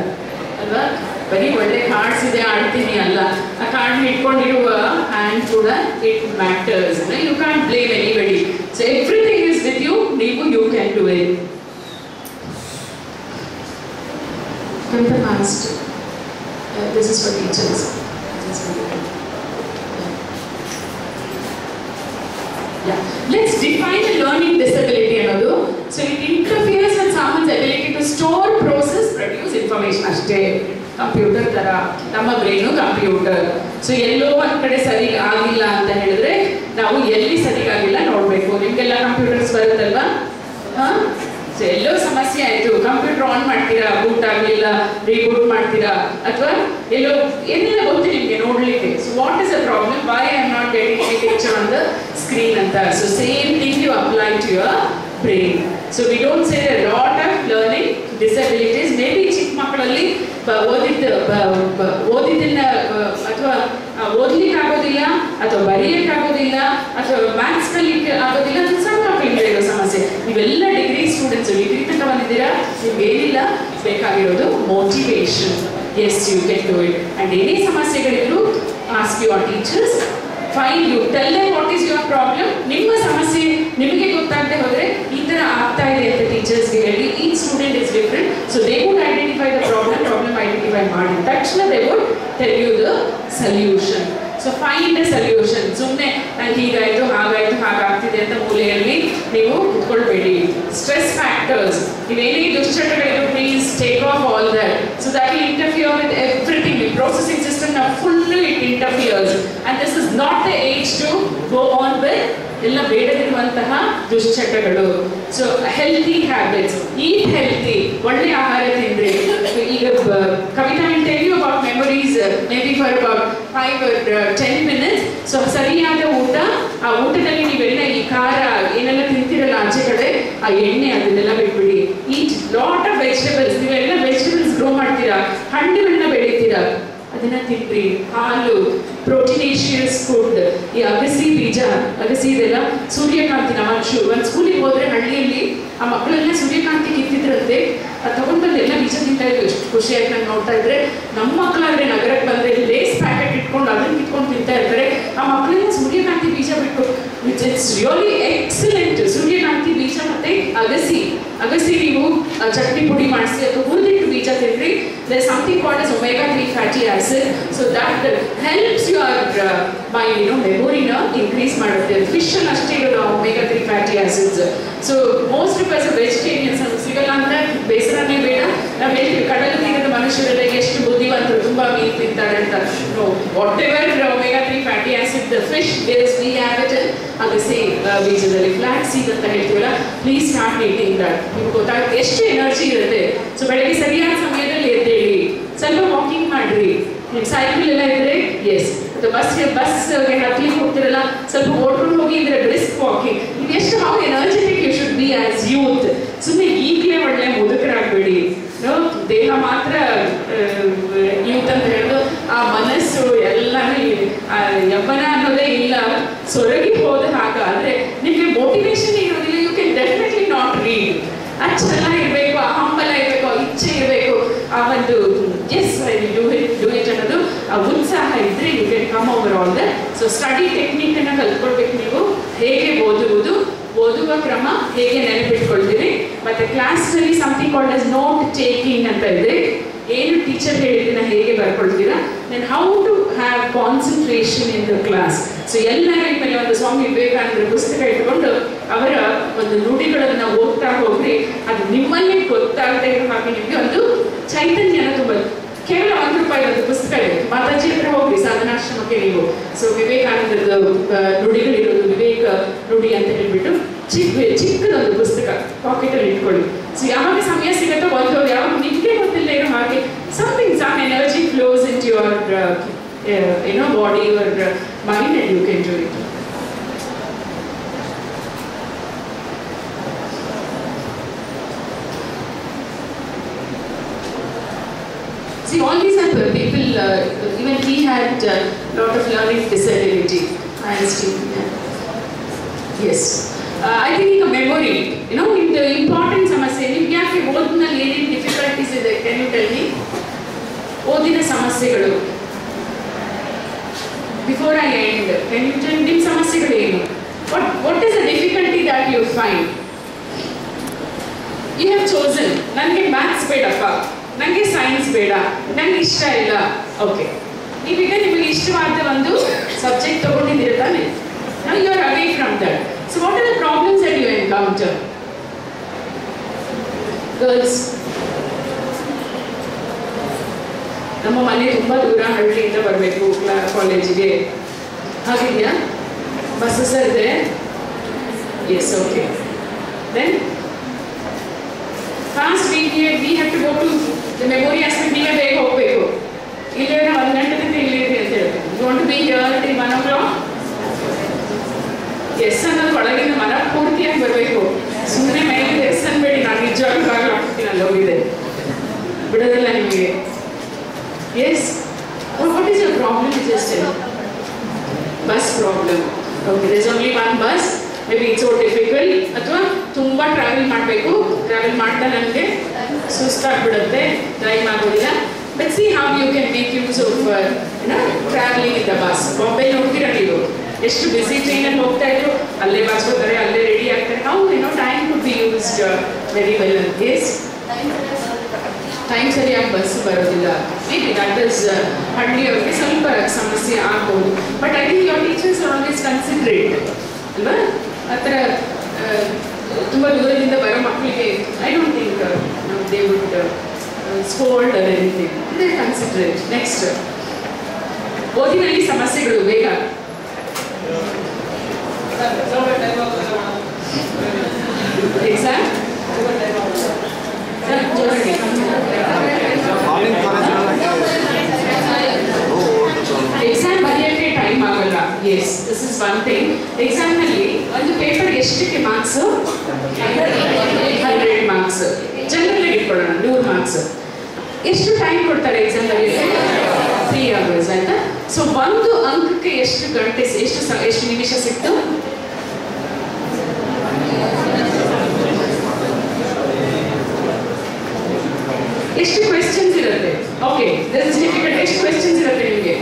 ಅಲ್ವಾ? ಬರೀ ಒಳ್ಳೆ cards ಇದೆ ಆಡ್ತೀನಿ ಅಲ್ಲ, ಆ ಕಾರ್ಡ್ ಇಟ್ಕೊಂಡಿರುವ ಹ್ಯಾಂಡ್ ಕೂಡ it matters. You can blame anybody. So everything is with you. ನೀವು you can do it. This is for teachers. Yeah. Let's define a learning disability ಅನ್ನೋದು. So it interferes with someone's ability to store, process, produce information. ಅಷ್ಟೇ. Computer ತರ ನಮ್ಮ brain computer. So ಎಲ್ಲೋ ಒಂದ್ ಕಡೆ ಸರಿ ಆಗಿಲ್ಲ ಅಂತ ಹೇಳಿದ್ರೆ ನಾವು ಎಲ್ಲಿ ಸರಿಯಾಗಿಲ್ಲ ನೋಡ್ಬೇಕು. ನಿಮ್ಗೆಲ್ಲ ಕಂಪ್ಯೂಟರ್ಸ್ ಬರುತ್ತಲ್ವಾ? ಸೊ ಎಲ್ಲೋ ಸಮಸ್ಯೆ ಆಯ್ತು, ಕಂಪ್ಯೂಟರ್ ಆನ್ ಮಾಡ್ತೀರಾ, ಬೂಟ್ ಆಗಲಿಲ್ಲ, ರೀಬೂಟ್ ಮಾಡ್ತೀರಾ, ಅಥವಾ ಎಲ್ಲೋ ಏನೆಲ್ಲ ಗೊತ್ತು ನಿಮಗೆ ನೋಡ್ಲಿಕ್ಕೆ. So what is the problem? Why I am not getting any picture on the screen ಅಂತ. So same thing you apply to your brain. So we don't say a lot of learning disabilities. Maybe ಚಿಕ್ಕ ಮಕ್ಕಳಲ್ಲಿ ಓದಿದ್ದನ್ನ ಅಥವಾ ಓದ್ಲಿಕ್ಕೆ ಆಗೋದಿಲ್ಲ ಅಥವಾ ಬರೆಯಕ್ಕಾಗೋದಿಲ್ಲ ಅಥವಾ maths ಕಲಿಕ್ಕೆ ಆಗೋದಿಲ್ಲ, ಅದು ಸಣ್ಣ ಮಕ್ಕಳಿಗೆ ಇರೋ ಸಮಸ್ಯೆ. ನೀವೆಲ್ಲ ಡಿಗ್ರಿ ಸ್ಟೂಡೆಂಟ್ಸ್, ಡಿಗ್ರಿ ತನಕ ಬಂದಿದ್ದೀರಾ, ನಿಮ್ಗೆ ಏನಿಲ್ಲ ಬೇಕಾಗಿರೋದು motivation. Yes, you can do it. And ಏನೇ ಸಮಸ್ಯೆಗಳಿದ್ರು ask your teachers, fine you, tell them what is your problem. ನಿಮ್ಮ ಸಮಸ್ಯೆ ನಿಮಗೆ ಗೊತ್ತಾಗದೆ ಹೋದ್ರೆ ಈ ತರ ಆಗ್ತಾ ಇದೆ ಅಂತ ಟೀಚರ್ಸ್ಗೆ ಹೇಳಿ. Each student is different, so they would identify the problem identify ಮಾಡಿದ ತಕ್ಷಣ they would tell you the solution. So find a solution. ಸುಮ್ಮನೆ ನಂಗೆ ಹೀಗಾಯ್ತು ಹಾಗಾಯ್ತು ಹಾಗಾಗ್ತಿದೆ ಅಂತ ಮೂಲೆಯಲ್ಲಿ ನೀವು ಕುತ್ಕೊಳ್ಬೇಡಿ. ಸ್ಟ್ರೆಸ್ ಫ್ಯಾಕ್ಟರ್ಸ್, ಇವೇನೇ ದುಶ್ಚಟಗಳಿದ್ರು please take off all that. So that will interfere with everything. Processing system ನ full it interferes and this is not the age to go on with ಎಲ್ಲ ಬೇಡದಿರುವಂತಹ ದುಶ್ಚಟಗಳು. So healthy habits, eat healthy, ಒಳ್ಳೆ ಆಹಾರ ತಿಂದ್ರೆ. ಈಗ Kavitha will tell you about memories maybe for about 5 or 10 minutes. So ಸರಿಯಾದ ಊಟ, ಆ ಊಟದಲ್ಲಿ ನೀವೆಲ್ಲ ಈ ಖಾರ ಏನೆಲ್ಲ ತಿಂತಿರಲ್ಲ ಆಚೆ ಕಡೆ, ಆ ಎಣ್ಣೆ ಅದನ್ನೆಲ್ಲ ಬಿಟ್ಬಿಡಿ. ಈಟ್ ಲಾಟ್ ಆಫ್ ವೆಜಿಟೇಬಲ್ಸ್. ನೀವೆಲ್ಲ ವೆಜಿಟೇಬಲ್ಸ್ ಗ್ರೋ ಮಾಡ್ತೀರಾ, ಹಣ್ಣುಗಳನ್ನ ಬೆಳಿತೀರಾ, ಅದನ್ನ ತಿನ್ರಿ. ಹಾಲು, ಪ್ರೋಟೀನೇಷಿಯಸ್ ಫುಡ್, ಈ ಅಗಸಿ ಬೀಜ, ಅಗಸಿ ಇದೆಲ್ಲ ಸೂರ್ಯಕಾಂತಿ. ನಮ್ಮ ಒಂದು ಸ್ಕೂಲಿಗೆ ಹೋದ್ರೆ ಹಳ್ಳಿಯಲ್ಲಿ ಆ ಮಕ್ಕಳೆಲ್ಲ ಸೂರ್ಯಕಾಂತಿ ಕಿತ್ತಿದ್ರಂತೆ, ಅದು ತಗೊಂಡ್ಬಂದು ಎಲ್ಲ ಬೀಜ ತಿಂತಾ ಇದ್ರು. ಎಷ್ಟು ಖುಷಿಯಾಗಿ ನಾನು ನೋಡ್ತಾ ಇದ್ರೆ. ನಮ್ಮ ಮಕ್ಕಳಾದ್ರೆ ನಗರಕ್ಕೆ ಬಂದ್ರೆ ಲೇಸ್ ಪ್ಯಾಕೆಟ್ ಇಟ್ಕೊಂಡು ಅದನ್ನ ಕಿತ್ಕೊಂಡು ತಿಂತಾ ಇರ್ತಾರೆ. ಆ ಮಕ್ಕಳೆಲ್ಲ ಸೂರ್ಯಕಾಂತಿ ಬೀಜ ಬಿಟ್ಟು, ವಿಚ್ ಇಟ್ಸ್ ರಿಯಲಿ ಎಕ್ಸಲೆಂಟ್. ಸೂರ್ಯಕಾಂತಿ ಬೀಜ ಮತ್ತೆ ಅಗಸಿ ನೀವು ಚಟ್ನಿ ಪುಡಿ ಮಾಡಿಸಿ ಅಥವಾ ಹುರಿದಿಟ್ಟು ಬೀಜ ತಿನ್ರಿ. there is something called as omega-3 fatty acid, so that helps your mind, memory increase ಮಾಡುತ್ತೆ. ಫಿಶ್ ಅಲ್ಲಿ ಅಷ್ಟೇ ಇರೋದು omega-3 fatty acids. so most of us vegetarians ಸಿಗಲ್ಲ ಅಂತ ಬೇಸರನೇ ಬೇಡ. ನಾವು ಹೇಳ್ತೀವಿ ಕಡಲ ತೀರದ ಮನುಷ್ಯರೆಲ್ಲ ಎಷ್ಟು ಬುದ್ಧಿವಂತರು, ತುಂಬಾ ಮೀನು ತಿಂತಾರೆ ಅಂತ. no, whatever omega-3 fatty acid the fish is, we have it in ಅಗಸಿ ಬೀಜದಲ್ಲಿ. ಫ್ಲಾಕ್ ಸೀಡ್ ಅಂತ ಹೇಳ್ತೀವಲ್ಲ, ಪ್ಲೀಸ್ ಸ್ಟಾರ್ಟ್ ಈಟಿಂಗ್ ದಟ್. ನಿಮ್ಗೆ ಗೊತ್ತಾಗುತ್ತೆ ಎಷ್ಟು ಎನರ್ಜಿ ಇರುತ್ತೆ. ಸೊ ಬೆಳಗ್ಗೆ ಸರಿಯಾದ ಸಮಯದಲ್ಲಿ ಎದ್ದೇಳಿ, ಸ್ವಲ್ಪ ವಾಕಿಂಗ್ ಮಾಡ್ರಿ. ನಿಮ್ ಸೈಕಲ್ ಎಲ್ಲ ಇದ್ರೆ ಎಸ್, ಅಥವಾ ಬಸ್ಗೆ ಹತ್ಲಿಕ್ಕೆ ಹೋಗ್ತಿರಲ್ಲ, ಸ್ವಲ್ಪ ಓಡ್ಕೊಂಡು ಹೋಗಿ ಅಂದ್ರೆ ಬ್ರಿಸ್ಕ್ ವಾಕಿಂಗ್. ಇದು ಎಷ್ಟು how energetic you should be as youth. ಸುಮ್ಮನೆ ಈಗಲೇ ಒಳ್ಳೆ ಮುದುಕರಾಗಬೇಡಿ. ದೇಹ ಮಾತ್ರ ಯೂತ್ ಅಂತ ಹೇಳೋದು, ಆ ಮನಸ್ಸು ಎಲ್ಲಾನು ಯವ್ವನ ಅನ್ನೋದೇ ಇಲ್ಲ. ಸೊರಗಿ ಹೋದ ಹಾಗಾದ್ರೆ ನಿಮಗೆ ಮೋಟಿವೇಶನ್ ಇರೋದಿಲ್ಲ. You can definitely not read. ಅಚ್ಚಲ ಇರಬೇಕು, ಆ ಹಂಬಲ ಇರಬೇಕು, ಆ ಇಚ್ಛೆ ಇರಬೇಕು, ಆ ಒಂದು yes I will do it ಅನ್ನೋದು ಆ ಉತ್ಸಾಹ ಇದ್ರೆ you can come over all that. So study technique ಅನ್ನ ಕಲ್ತ್ಕೊಳ್ಬೇಕು ನೀವು. ಹೇಗೆ ಓದುವ ಕ್ರಮ, ಹೇಗೆ ನೆನಪಿಟ್ಕೊಳ್ತೀವಿ. ಮತ್ತೆ ಕ್ಲಾಸ್ನಲ್ಲಿ something called as note taking ಅಂತ ಇದೆ. ಏನು ಟೀಚರ್ ಹೇಳಿದ್ದನ್ನ ಹೇಗೆ ಬರ್ಕೊಳ್ತೀರಾ. Then how to have concentration in the class. So ಎಲ್ಲರ ಮೇಲೆ ಒಂದು ಸ್ವಾಮಿ ವಿವೇಕಾನಂದರ ಪುಸ್ತಕ ಇಟ್ಕೊಂಡು ಅವರ ಒಂದು ನುಡಿಗಳನ್ನ ಓದ್ತಾ ಹೋಗ್ರಿ. ಅದು ನಿಮ್ಮಲ್ಲಿ ಗೊತ್ತಾಗದೆ ಇರೋ ಹಾಗೆ ನಿಮಗೆ ಒಂದು ಚೈತನ್ಯನ ತುಂಬದು. ಕೇವಲ ₹1 ಒಂದು ಪುಸ್ತಕ ಇದೆ. ಮಾತಾಜಿ ಹತ್ರ ಹೋಗ್ರಿ ಸಾಧನಾಶ್ರಮಕ್ಕೆ ನೀವು. ಸೊ ವಿವೇಕಾನಂದದ ನುಡಿಗಳಿರೋದು, ವಿವೇಕ ನುಡಿ ಅಂತ ಹೇಳ್ಬಿಟ್ಟು ಚಿಕ್ಕದೊಂದು ಪುಸ್ತಕ ಪಾಕೆಟಲ್ಲಿ ಇಟ್ಕೊಳ್ಳಿ. ಸೊ ಯಾವಾಗ ಸಮಯ ಸಿಗುತ್ತೋ ಒಂದು, ಯಾವಾಗ ನಿಮಗೆ ಗೊತ್ತಿಲ್ಲ ಇರೋ ಹಾಗೆ some energy flows into your body or mind and you can do it. See, all these are people, even he had a lot of learning disability. Yes. I think the memory, in the important samasye, nimge yaake ಓದಿನಲ್ಲಿ ಏನೇನು difficulties ಇದೆ, can you tell me? ಓದಿನ ಸಮಸ್ಯೆಗಳು. Before I end, can you tell me ಸಮಸ್ಯೆಗಳು ಏನು? What is the difficulty that you find? You have chosen, ನನಗೆ maths ಬೇಡಪ್ಪ, ನನಗೆ ಸೈನ್ಸ್ ಬೇಡ, ನನಗೆ ಇಷ್ಟ ಇಲ್ಲ. ಓಕೆ, ನೀವೀಗ ನಿಮಗೆ ಇಷ್ಟವಾದ ಒಂದು ಸಬ್ಜೆಕ್ಟ್ ತಗೊಂಡಿದ್ದೀರ ತಾನೆ. Now you are away from that. So what are the problems that you encounter? Girls, ನಮ್ಮ ಮನೆ ತುಂಬ ದೂರ, ಹಳ್ಳಿಯಿಂದ ಬರಬೇಕು ಕಾಲೇಜಿಗೆ. ಹಾಗಿದೆಯಾ? ಬಸ್ಸಸ್ ಇದೆ? Yes, okay. Then fast we have to go to the memory aspect. ನೀವೇ ಬೇಗ ಹೋಗಬೇಕು. ಇಲ್ಲೇ 1 ಗಂಟೆದಿಂದ ಇಲ್ಲಿರಿ ಅಂತ ಹೇಳ್ತೀವಿ. You want to be here till 1 o'clock? S ಅನ್ನೋದು ಒಳಗಿನ ಮನ ಪೂರ್ತಿಯಾಗಿ ಬರಬೇಕು. ಸುಮ್ಮನೆ ಮೇಲೆ ಎಸ್ ಅಲ್ಲೋಗಿದೆ ಬಿಡೋದಿಲ್ಲ ನಿಮಗೆ. Yes, what is your problem? Just bus problem. Okay, there is only one bus. Maybe it's so difficult, ಅಥವಾ ತುಂಬ ಟ್ರಾವೆಲ್ ಮಾಡಬೇಕು. ಟ್ರಾವೆಲ್ ಮಾಡ್ತಾ ನನಗೆ ಸುಸ್ತಾಗ್ಬಿಡುತ್ತೆ, ಟೈಮ್ ಆಗೋದಿಲ್ಲ. But see how you can make use of travelling in the bus. Bombay ನೋಡ್ತೀರಾ ನೀವು, ಎಷ್ಟು ಬಿಸಿ ಟ್ರೈನಲ್ಲಿ ಹೋಗ್ತಾ ಇದ್ರು, ಅಲ್ಲೇ ಬಾಚ್ಕೋತಾರೆ, ಅಲ್ಲೇ ರೆಡಿ ಆಗ್ತಾರೆ. How time could be used very well. Yes, time ಸರಿಯಾಗಿ ಬಸ್ ಬರೋದಿಲ್ಲ. ಮೇ ಬಿ ದಟ್ ಇಸ್ ಹಳ್ಳಿಯವ್ರಿಗೆ ಸ್ವಲ್ಪ ಸಮಸ್ಯೆ ಆಗ್ಬೋದು. But I think your teachers are always considerate ಅಲ್ವಾ? ಆ ಥರ ತುಂಬ ದೂರದಿಂದ ಬರೋ ಮಕ್ಕಳಿಗೆ I don't think they would scold or anything. They considerate. Next, ಓದಿನಲ್ಲಿ ಸಮಸ್ಯೆಗಳು ಬೇಗ. ಎಕ್ಸಾಮ್ ಎಕ್ಸಾಮ್ ಬರೆಯೋಕ್ಕೆ ಟೈಮ್ ಆಗಲ್ಲ. Yes, this is one thing. ಎಕ್ಸಾಮ್ನಲ್ಲಿ ಒಂದು ಪೇಪರ್ ಎಷ್ಟಕ್ಕೆ ಮಾರ್ಕ್ಸು? 100 ಮಾರ್ಕ್ಸ್. ಜನರಲ್ ಇಟ್ಕೊಳ್ಳೋಣ 100 ಮಾರ್ಕ್ಸ್. ಎಷ್ಟು ಟೈಮ್ ಕೊಡ್ತಾರೆ ಎಕ್ಸಾಮ್ ಬರೆಯೋಕ್ಕೆ? 3 hours ಆಯ್ತಾ? ಸೊ ಒಂದು ಅಂಕಕ್ಕೆ ಎಷ್ಟು ಗಂಟೆ, ಎಷ್ಟು ನಿಮಿಷ ಸಿಕ್ತು? ಎಷ್ಟು ಕ್ವೆಶ್ಚನ್ಸ್ ಇರುತ್ತೆ? Okay, this is difficult. ಎಷ್ಟು ಕ್ವೆಶ್ಚನ್ಸ್ ಇರುತ್ತೆ ನಿಮಗೆ?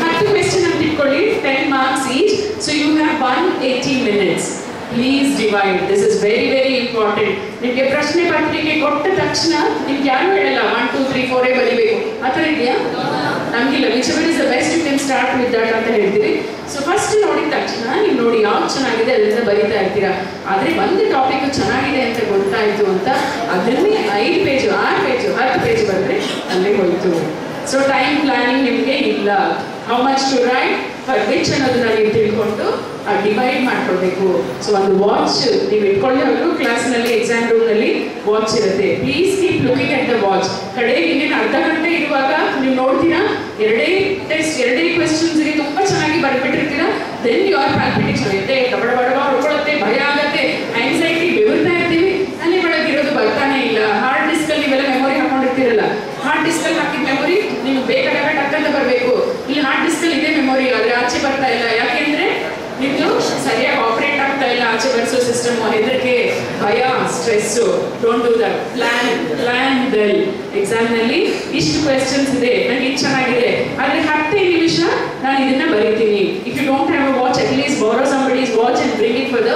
10 ಕ್ವೆಶ್ಚನ್ ಅಂತ ಇಟ್ಕೊಳ್ಳಿ, 10 marks each. So you have 180 minutes. Please divide. This is very very important. ನಿಮಗೆ ಪ್ರಶ್ನೆ ಪತ್ರಿಕೆ ಕೊಟ್ಟ ತಕ್ಷಣ ನಿಮ್ಗೆ ಯಾರು ಹೇಳಲ್ಲ 1 2 3 4 ಬರೀಬೇಕು, ಆ ಥರ ಇದೆಯಾ? ನಮಗಿಲ್ಲ. Whichever is the best you can start with that ಅಂತ ಹೇಳ್ತೀವಿ. ಸೊ ಫಸ್ಟ್ ನೋಡಿದ ತಕ್ಷಣ ನೀವು ನೋಡಿ ಯಾವ್ದು ಚೆನ್ನಾಗಿದೆ ಅದರಿಂದ ಬರೀತಾ ಇರ್ತೀರಾ. ಆದರೆ ಒಂದು ಟಾಪಿಕ್ ಚೆನ್ನಾಗಿದೆ ಅಂತ ಗೊತ್ತಾಯಿತು ಅಂತ ಅದನ್ನೇ 5 ಪೇಜ್ 6 ಪೇಜ್ 10 ಪೇಜ್ ಬರೆದ್ರೆ ಅಲ್ಲೇ ಹೋಯಿತು. ಸೊ ಟೈಮ್ ಪ್ಲಾನಿಂಗ್ ನಿಮಗೆ ಇಲ್ಲ. How much to write for which ಅನ್ನೋದನ್ನ ನೀವು ತಿಳ್ಕೊಂಡು ಡಿವೈಡ್ ಮಾಡ್ಕೊಳ್ಬೇಕು. ಸೊ ಒಂದು ವಾಚ್ ನೀವು ಇಟ್ಕೊಳ್ಳೋರು ಕ್ಲಾಸ್ನಲ್ಲಿ, ಎಕ್ಸಾಮ್ ರೂಮ್ನಲ್ಲಿ ವಾಚ್ ಇರುತ್ತೆ. Please keep looking at the watch. ಕಡೆಗೆ ಇನ್ನೇನು ಅರ್ಧ ಗಂಟೆ ಇರುವಾಗ ನೀವು ನೋಡ್ತೀರಾ, ಎರಡೇ ಟೆಸ್ಟ್, ಎರಡೇ ಕ್ವೆಶ್ಚನ್ಸ್ಗೆ ತುಂಬ ಚೆನ್ನಾಗಿ ಬರೆದ್ಬಿಟ್ಟಿರ್ತೀರಾ. ದೆನ್ ಯು ಆರ್ ಪ್ಯಾಲ್ಪಿಟೇಷನ್ ಇರುತ್ತೆ, ಡಬಡ ಬಡವ ಹೊಡ್ಕೊಳ್ಳುತ್ತೆ, ಭಯ ಆಗುತ್ತೆ, ಆಂಗ್ಸೈಟಿ, ಬೆವರ್ತಾ ಇರ್ತೀವಿ. ಅಲ್ಲಿ ಒಳಗಿರೋದು ಬರ್ತಾನೆ ಇಲ್ಲ. ಹಾರ್ಡ್ ಡಿಸ್ಕಲ್ಲಿ ನೀವೆಲ್ಲ ಮೆಮೊರಿ ಹಾಕೊಂಡಿರ್ತೀರಲ್ಲ, ಹಾರ್ಡ್ ಡಿಸ್ಕಲ್ಲಿ ಹಾಕಿದ ಮೆಮೊರಿ ನೀವು ಬೇಕಾದಾಗ ಟಕ್ಕಂತ ಬರಬೇಕು. ಇಲ್ಲಿ ಹಾರ್ಡ್ ಡಿಸ್ಕಲ್ಲಿ ಇದೆ ಮೆಮೊರಿ, ಆದರೆ ಆಚೆ ಬರ್ತಾ ಇಲ್ಲ. ಯಾಕೆಂದ್ರೆ ನಿಮ್ದು ಸರಿಯಾಗಿ ಆಪರೇಟ್ ಆಗ್ತಾ ಇಲ್ಲ ಆಚೆ ಬರ್ಸೋ ಸಿಸ್ಟಮ್. ಹೆದರಿಕೆ, ಭಯ, stress. Don't do that. Plan well. ಎಕ್ಸಾಮ್ನಲ್ಲಿ ಇಷ್ಟು ಕ್ವೆಶ್ಚನ್ಸ್ ಇದೆ, ನನಗೆ ಇದು ಚೆನ್ನಾಗಿದೆ, ಆದರೆ 10 ನಿಮಿಷ ನಾನು ಇದನ್ನ ಬರೀತೀನಿ. If you don't have a watch, at least borrow somebody's watch and bring it for the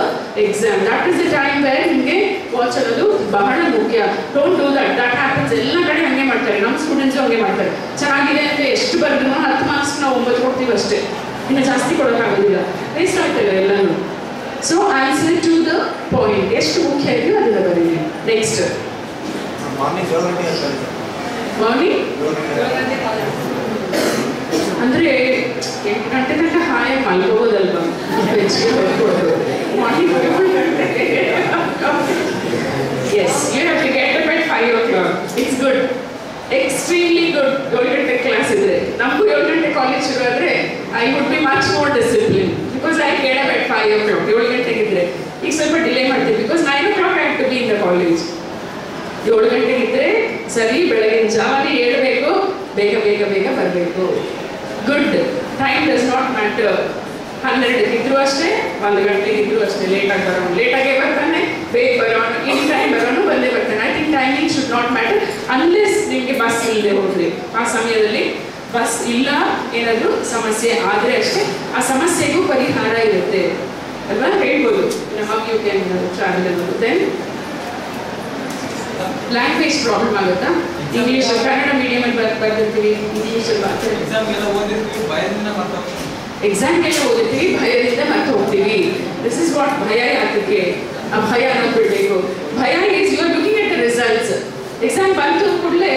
exam. That is the time where ನಿಮಗೆ ವಾಚ್ ಅನ್ನೋದು ಬಹಳ ಮುಖ್ಯ. Don't do that. That happens. ಎಲ್ಲ ಕಡೆ ಹಂಗೆ ಮಾಡ್ತಾರೆ, ನಮ್ಮ ಸ್ಟೂಡೆಂಟ್ಸು ಹಂಗೆ ಮಾಡ್ತಾರೆ. ಚೆನ್ನಾಗಿದೆ ಅಂತ ಎಷ್ಟು ಬರೆದ್ರು 10 ಮಾರ್ಕ್ಸ್ ನಾವು 9 ಕೊಡ್ತೀವಿ ಅಷ್ಟೇ, ಇನ್ನು ಜಾಸ್ತಿ ಕೊಡೋಕ್ಕಾಗೋದಿಲ್ಲ. ವೇಸ್ಟ್ ಆಗ್ತಿಲ್ಲ ಎಲ್ಲನೂ. So answer to the point. ಎಷ್ಟು ಮುಖ್ಯ ಇದೆಯೋ ಅದನ್ನ ಬರೀರಿ. ನೆಕ್ಸ್ಟ್, ಮಾರ್ನಿಂಗ್ ಅಂದರೆ 8 ಗಂಟೆ ತನಕ ಹಾಯ್ ಮಲ್ಕೋಬೋದಲ್ವಾ? ಮಾರ್ನಿಂಗ್ 7 ಗಂಟೆಗೆ. Yes, you have to get up at 5 o'clock. It's good, extremely good. 7 ಗಂಟೆ ಕ್ಲಾಸ್ ಇದ್ರೆ, ನಮಗೂ 7 ಗಂಟೆ ಕಾಲೇಜ್ ಶುರು ಆದರೆ I would be much more discipline because I get up at 5 o'clock. 7 ಗಂಟೆಗಿದ್ರೆ ಈಗ ಸ್ವಲ್ಪ ಡಿಲೇ ಮಾಡ್ತೀವಿ because 9 o'clock I have to be in the college. 7 ಗಂಟೆಗಿದ್ರೆ ಸರಿ, ಬೆಳಗಿನ ಜಾವನೇ ಏಳಬೇಕು, ಬೇಗ ಬೇಗ ಬೇಗ ಬರಬೇಕು. Good. Time does not matter. 12 ಇದ್ರೂ ಅಷ್ಟೇ, 1 ಗಂಟೆಗೆ ಇದ್ರೂ ಅಷ್ಟೇ. ಲೇಟಾಗಿ ಬರೋನು ಲೇಟಾಗೇ ಬರ್ತಾನೆ, ಬೇಗ ಬರೋನು ಇನ್ ಟೈಮ್ ಬರೋನು ಬಂದೇ ಬರ್ತಾನೆ. I think timing should not matter unless ನಿಮಗೆ ಬಸ್ ಇಲ್ಲದೆ ಹೋಗ್ರಿ. ಆ ಸಮಯದಲ್ಲಿ ಬಸ್ ಇಲ್ಲ, ಏನಾದರೂ ಸಮಸ್ಯೆ ಆದರೆ ಅಷ್ಟೇ. ಆ ಸಮಸ್ಯೆಗೂ ಪರಿಹಾರ ಇರುತ್ತೆ ಅಲ್ವಾ? ಹೇಳ್ಬೋದು ಹೌ ಯು ಕ್ಯಾನ್ ಟ್ರಾವೆಲ್ ಅನ್ನೋದು. ದೆನ್ ಲ್ಯಾಂಗ್ವೇಜ್ ಪ್ರಾಬ್ಲಮ್ ಆಗುತ್ತಾ? ಇಂಗ್ಲೀಷ್, ಕನ್ನಡ ಮೀಡಿಯಮಲ್ಲಿ ಬರ್ತಿರ್ತೀವಿ, ಇಂಗ್ಲೀಷಲ್ಲಿ ಎಕ್ಸಾಮ್ಗೆಲ್ಲ ಓದಿರ್ತೀವಿ, ಭಯದಿಂದ ಮತ್ತೆ ಹೋಗ್ತೀವಿ. ದಿಸ್ ಇಸ್ ವಾಟ್ ಭಯ. ಯಾತಕ್ಕೆ ಆ ಭಯ ಅನ್ನೋದು ಬಿಡಬೇಕು. ಭಯ is you are looking at the results. Exam ಬಂತು ಕೂಡಲೇ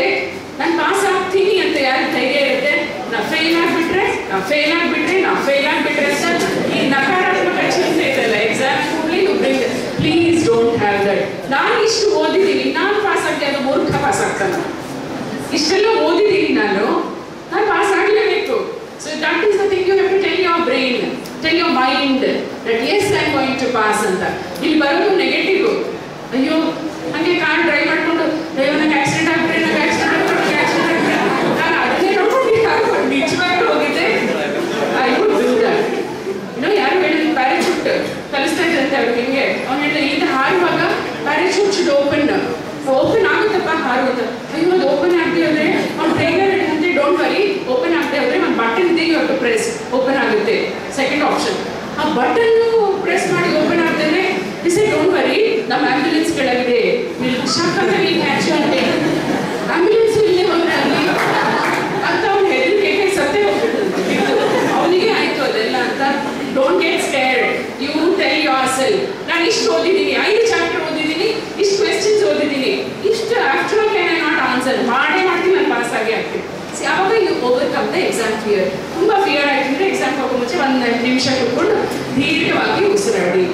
ನಾನು ಪಾಸ್ ಆಗ್ತೀನಿ ಅಂತ ಯಾರು ಧೈರ್ಯ ಇರುತ್ತೆ? ನಾವು ಫೇಲ್ ಆಗಿಬಿಟ್ರೆ ಅಂತ ಈ ನಕಾರಾತ್ಮಕ ಚಿಂತೆ ಇದೆಲ್ಲ ಎಕ್ಸಾಮ್ ಕೂಡಲೇ ಒಬ್ಬರಿಗೆ. Please don't have that. ನಾನು ಇಷ್ಟು ಓದಿದ್ದೀನಿ, ನಾನು ಪಾಸ್ ಆಗ್ತೀನಿ, ಅದು ಮೂರ್ಖ ಪಾಸ್ ಆಗ್ತಾನೆ. ಇಷ್ಟೆಲ್ಲ ಓದಿದ್ದೀನಿ ನಾನು ಪಾಸ್ ಆಗಲೇಬೇಕು. So that is the thing you have to tell your brain, tell your mind that yes I am going to pass ಅಂತ. ಇಲ್ಲಿ ಬರೋದು ನೆಗೆಟಿವ್. ಅಯ್ಯೋ ಹಂಗೆ ಕಾರ್ ಡ್ರೈವ್ ಮಾಡ್ಕೊಂಡು ಅಯ್ಯೋ ನಂಗೆ ಆಕ್ಸಿಡೆಂಟ್ ಆಗ್ಬಿಟ್ರೆ ನಂಗೆ ಆಕ್ಸಿಡೆಂಟ್ ಆಗ್ಬಿಟ್ರೆ ನಂಗೆ ಆಕ್ಸಿಡೆಂಟ್ ಆಗ್ಬಿಟ್ರೆ ನಾನು ಅದನ್ನೇ ನೋಡ್ಕೊಂಡು ನಿಜವಾಗ್ಲೂ ಹೋಗಿದ್ದೆ. I would do that. ಯಾರು ಹೇಳಿದ್ರು ಪ್ಯಾರಾಶೂಟ್ ಕಲಿಸ್ತಾ ಇದ್ರಂತೆ ಅವ್ರು ಹೆಂಗೆ, ಅವ್ನು ಹೇಳಿದ ಈಗ ಹಾರುವಾಗ ಪ್ಯಾರಾಶೂಟ್ ಶುಡ್ ಓಪನ್ ಆಗುತ್ತಪ್ಪ ಹಾರುತ್ತ. ಅಯ್ಯೋ ಅದು ಓಪನ್ ಆಗದೆ ಹೋದ್ರೆ ಅವ್ನು ಟ್ರೈನರ್ ಹೇಳಿದಂತೆ ಡೋಂಟ್ ವರಿ, ಓಪನ್ ಆಗದೆ ಹೋದ್ರೆ ಒಂದು ಬಟನ್ ಇದೆಯೋ ಅದು ಪ್ರೆಸ್ ಓಪನ್ ಆಗುತ್ತೆ. ಸೆಕೆಂಡ್ ಆಪ್ಷನ್, ಆ ಬಟನ್ ಪ್ರೆಸ್ ಮಾಡಿ ಓಪನ್ ಆಗ್ತದೆ. ದಿಸೆ ಡೋಂಟ್ ವರಿ, ನಮ್ಮ ಆಂಬ್ಯುಲೆನ್ಸ್ ಕೆಳಗಿದೆ, ಆಂಬ್ಯುಲೆನ್ಸ್ ಇಲ್ಲೇ ಹೋದ್ರೆ ಅಂತ ಅವ್ನು ಹೆದರಿಕೆ ಸತ್ತೇ ಹೋಗ್ಬಿಟ್ಟು ಅವನಿಗೆ ಆಯ್ತು ಅದೆಲ್ಲ ಅಂತ. Don't get scared, you tell yourself ನಾನು ಇಷ್ಟು ಓದಿದ್ದೀನಿ, 5 ಚಾಪ್ಟರ್ ಓದಿದ್ದೀನಿ, ಇಷ್ಟು ಕ್ವೆಶ್ಚನ್ಸ್ ಓದಿದ್ದೀನಿ, ಇಷ್ಟು after all can I not answer, ಮಾಡ್ತೀನಿ ನಾನು ಪಾಸ್ ಆಗಿ ಆಗ್ತೀನಿ. ಯಾವಾಗ you overcome the exam fear. ತುಂಬ ಫಿಯರ್ ಆಯ್ತಂದ್ರೆ ಎಕ್ಸಾಮ್ ಹೋಗೋ ಮುಂಚೆ 1 ನಿಮಿಷ ಕೂತ್ಕೊಂಡು ದೀರ್ಘವಾಗಿ ಉಸಿರಾಡಿ,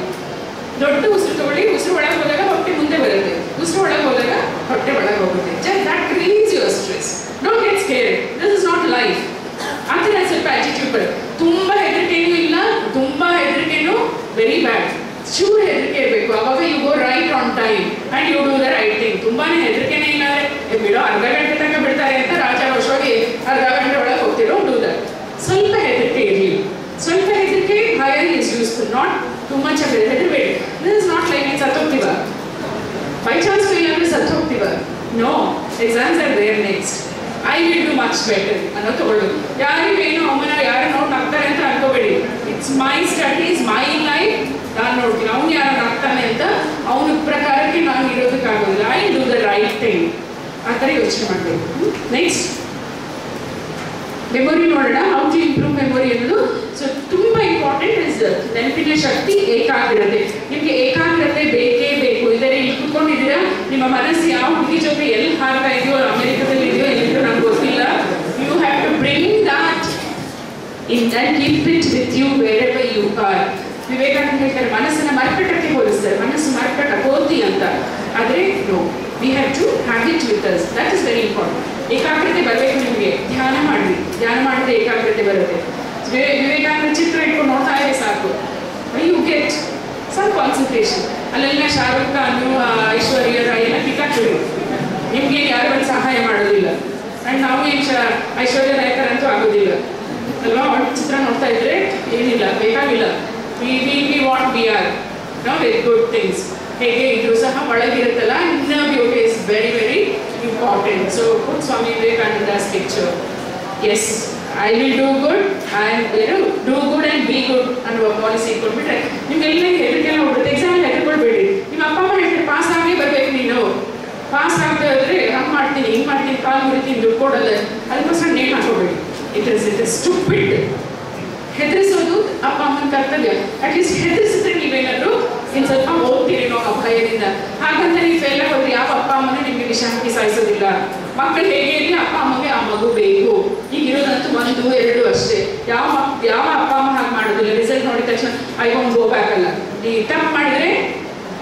ದೊಡ್ಡ ಉಸಿರು ತಗೊಳ್ಳಿ. ಉಸಿರು ಒಳಗೆ ಹೋದಾಗ ಹೊಟ್ಟೆ ಮುಂದೆ ಬರುತ್ತೆ, ಉಸಿರು ಒಳಗೆ ಹೋದಾಗ ಹೊಟ್ಟೆ ಒಳಗೆ ಹೋಗುತ್ತೆ. Just that release your stress. Don't get scared, this is not life. ಆ ಥರ ಸ್ವಲ್ಪ ಆಟಿಟ್ಯೂಡ್ ಬರುತ್ತೆ. ತುಂಬ ಹೆದರಿಕೆನೂ ಇಲ್ಲ, ತುಂಬ ಹೆದರಿಕೆನೂ ವೆರಿ ಬ್ಯಾಡ್. ಚೂರು ಹೆದರಿಕೆ ಇರಬೇಕು, ಅವಾಗ you go right on time and you do the right thing. ತುಂಬಾನೇ ಹೆದರಿಕೆನೇ ಇಲ್ಲ ಅಂದರೆ ಬಿಡೋ ಅರ್ಧ ಗಂಟೆ ತನಕ ಬಿಡ್ತಾರೆ ಅಂತ ರಾಜಾರೋಷವಾಗಿ ಅರ್ಧ ಗಂಟೆ ಒಳಗೆ ಹೋಗ್ತಿರೋ ಡೂ ದಟ್. ಸ್ವಲ್ಪ ಹೆದರಿಕೆ ಇರಲಿ, ಸ್ವಲ್ಪ ಹೆದರಿಕೆ ಭಯ is useful, not too much of ಹೆದರಬೇಡಿ. ದಿಸ್ ಇಸ್ ನಾಟ್ ಲೈಕ್ ನೀನು ಸತ್ತೋಗ್ತೀವ, ಬೈ ಚಾನ್ಸ್ ಫೇಲ್ ಅಂದರೆ ಸತ್ತೋಗ್ತೀವ. No, exams are there next, I will do much better ಅನ್ನೋ ತಗೊಳ್ಳೋದು. ಯಾರಿಗೂ ಏನೋ ಅವನ ಯಾರು ನೋಡಿ ನಗ್ತಾರೆ ಅಂತ ಅನ್ಕೋಬೇಡಿ. It's my studies, my life, ನಾನು ನೋಡ್ತೀನಿ ಅವ್ನು ಯಾರು ನಗ್ತಾನೆ ಅಂತ ಅವನ ಪ್ರಕಾರಕ್ಕೆ ನಾನು ಇರೋದಕ್ಕಾಗೋದಿಲ್ಲ. I do the right thing, ಆ ಥರ ಯೋಚನೆ ಮಾಡಬೇಕು. ನೆಕ್ಸ್ಟ್ ಮೆಮೊರಿ ನೋಡೋಣ. ಹೌ ಟು ಇಂಪ್ರೂವ್ ಮೆಮೊರಿ ಅನ್ನೋದು ಸೊ ತುಂಬ ಇಂಪಾರ್ಟೆಂಟ್ ಇಸ್ ನೆನಪಿನ ಶಕ್ತಿ, ಏಕಾಗ್ರತೆ. ನಿಮಗೆ ಏಕಾಗ್ರತೆ ಬೇಕೇ ಬೇಕು. ಇದರ ಇಲ್ಲಿ ಕೂತ್ಕೊಂಡಿದ್ದೀರಾ, ನಿಮ್ಮ ಮನಸ್ಸು ಯಾವ ಹುಡುಗಿ ಜೊತೆ ಎಲ್ಲಿ ಹಾರ್ತಾ ಇದೆಯೋ, ಅಮೆರಿಕದಲ್ಲಿ ಇದೆಯೋ ಎಲ್ಲಿದೆಯೋ ನಂಗೆ ಗೊತ್ತಿಲ್ಲ. You have to bring that in and keep it with you wherever you are. Vivekananda ಹೇಳ್ತಾರೆ ಮನಸ್ಸನ್ನ ಮರ್ಕಟಕ್ಕೆ ಹೋಲಿಸ್ತಾರೆ, ಮನಸ್ಸು ಮರ್ಕಟ ಕೋತಿ ಅಂತ. ಆದರೆ no, we have to have it with us. That is very important. ಏಕಾಗ್ರತೆ ಬರಬೇಕು ನಿಮಗೆ. ಧ್ಯಾನ ಮಾಡಿ, ಧ್ಯಾನ ಮಾಡಿದ್ರೆ ಏಕಾಗ್ರತೆ ಬರುತ್ತೆ. ವಿವೇಕಾನಂದ ಚಿತ್ರ ಇಟ್ಕೊಂಡು ನೋಡ್ತಾ ಇದೆ ಸಾಕು, ಯು ಗೆಟ್ ಸಮ್ ಕಾನ್ಸಂಟ್ರೇಷನ್. ಅಲ್ಲೆಲ್ಲ ಶಾರುಖ್ ಖಾನ್, ಐಶ್ವರ್ಯ ರಾಯ್ ಎಲ್ಲ ಪಿಕಾಕ್ಬಿಡಿ, ನಿಮ್ಗೆ ಯಾರು ಒಂದು ಸಹಾಯ ಮಾಡೋದಿಲ್ಲ. ಆ್ಯಂಡ್ ನಾವು ಏನು ಐಶ್ವರ್ಯ ರಾಯ್ ಥರ ಅಂತೂ ಆಗೋದಿಲ್ಲ ಅಲ್ವಾ. ಚಿತ್ರ ನೋಡ್ತಾ ಇದ್ರೆ ಏನಿಲ್ಲ, ಬೇಕಾಗಿಲ್ಲ. We what we are know very good things. ಹೇಗೆ ಇದ್ರು ಸಹ ಒಳಗಿರುತ್ತಲ್ಲ, inner beauty is very very important. So put Swami Vivekananda's picture. Yes, I will do good and do good and be good ಅನ್ನುವ ಪಾಲಿಸಿ ಕೊಟ್ಬಿಟ್ರೆ ನಿಮ್ಗೆಲ್ಲ ಹೆದರಿಕೆಲ್ಲ ಹೋಗುತ್ತೆ. ಎಕ್ಸಾಮಲ್ಲಿ ಹೆದರ್ಕೊಳ್ಬೇಡಿ. ನಿಮ್ಮ ಅಪ್ಪ ಅಮ್ಮ ಹೇಳ್ತಾರೆ ಪಾಸ್ ಆಗೇ ಬರಬೇಕು, ನೀನು ಪಾಸ್ ಆಗದೆ ಹೋದರೆ ಹಂಗೆ ಮಾಡ್ತೀನಿ, ಹಿಂಗೆ ಮಾಡ್ತೀನಿ, ಕಾಲು ಮುರಿತೀನಿ, ದುಡ್ಡು ಕೊಡೋದು, ಅದಕ್ಕೋಸ್ಕರ ನೇಮ್ ಹಾಕೋಬೇಡಿ. It is stupid. ಹೆದರಿಸೋದು ಅಪ್ಪ ಅಮ್ಮನ ಕರ್ತವ್ಯ. ಅಟ್ಲೀಸ್ಟ್ ಹೆದರಿಸಿದ್ರೆ ನೀವೇನಾದರೂ ಇನ್ನು ಸ್ವಲ್ಪ ಓದ್ತೀರೇನೋ ಆ ಭಯದಿಂದ. ಹಾಗಂತ ನೀವು ಫೇಲ್ ಆಗೋದ್ರೆ ಯಾವ ಅಪ್ಪ ಅಮ್ಮನೂ ನಿಮಗೆ ವಿಷಾಂತಿ ಸಾಯಿಸೋದಿಲ್ಲ. ಮಕ್ಕಳು ಹೇಗೆ ಇರಲಿ, ಅಪ್ಪ ಅಮ್ಮಗೆ ಆ ಮಗು ಬೇಕು. ಈಗಿರೋದಂತೂ 1, 2 ಅಷ್ಟೇ. ಯಾವ ಅಪ್ಪ ಅಮ್ಮ ಹಾಗೆ ಮಾಡೋದಿಲ್ಲ. ರಿಸಲ್ಟ್ ನೋಡಿದ ತಕ್ಷಣ ಐ ವಾಂಟ್ ಗೋ ಬ್ಯಾಕ್ ಅಲ್ಲ. ಈ ತಪ್ಪು ಮಾಡಿದ್ರೆ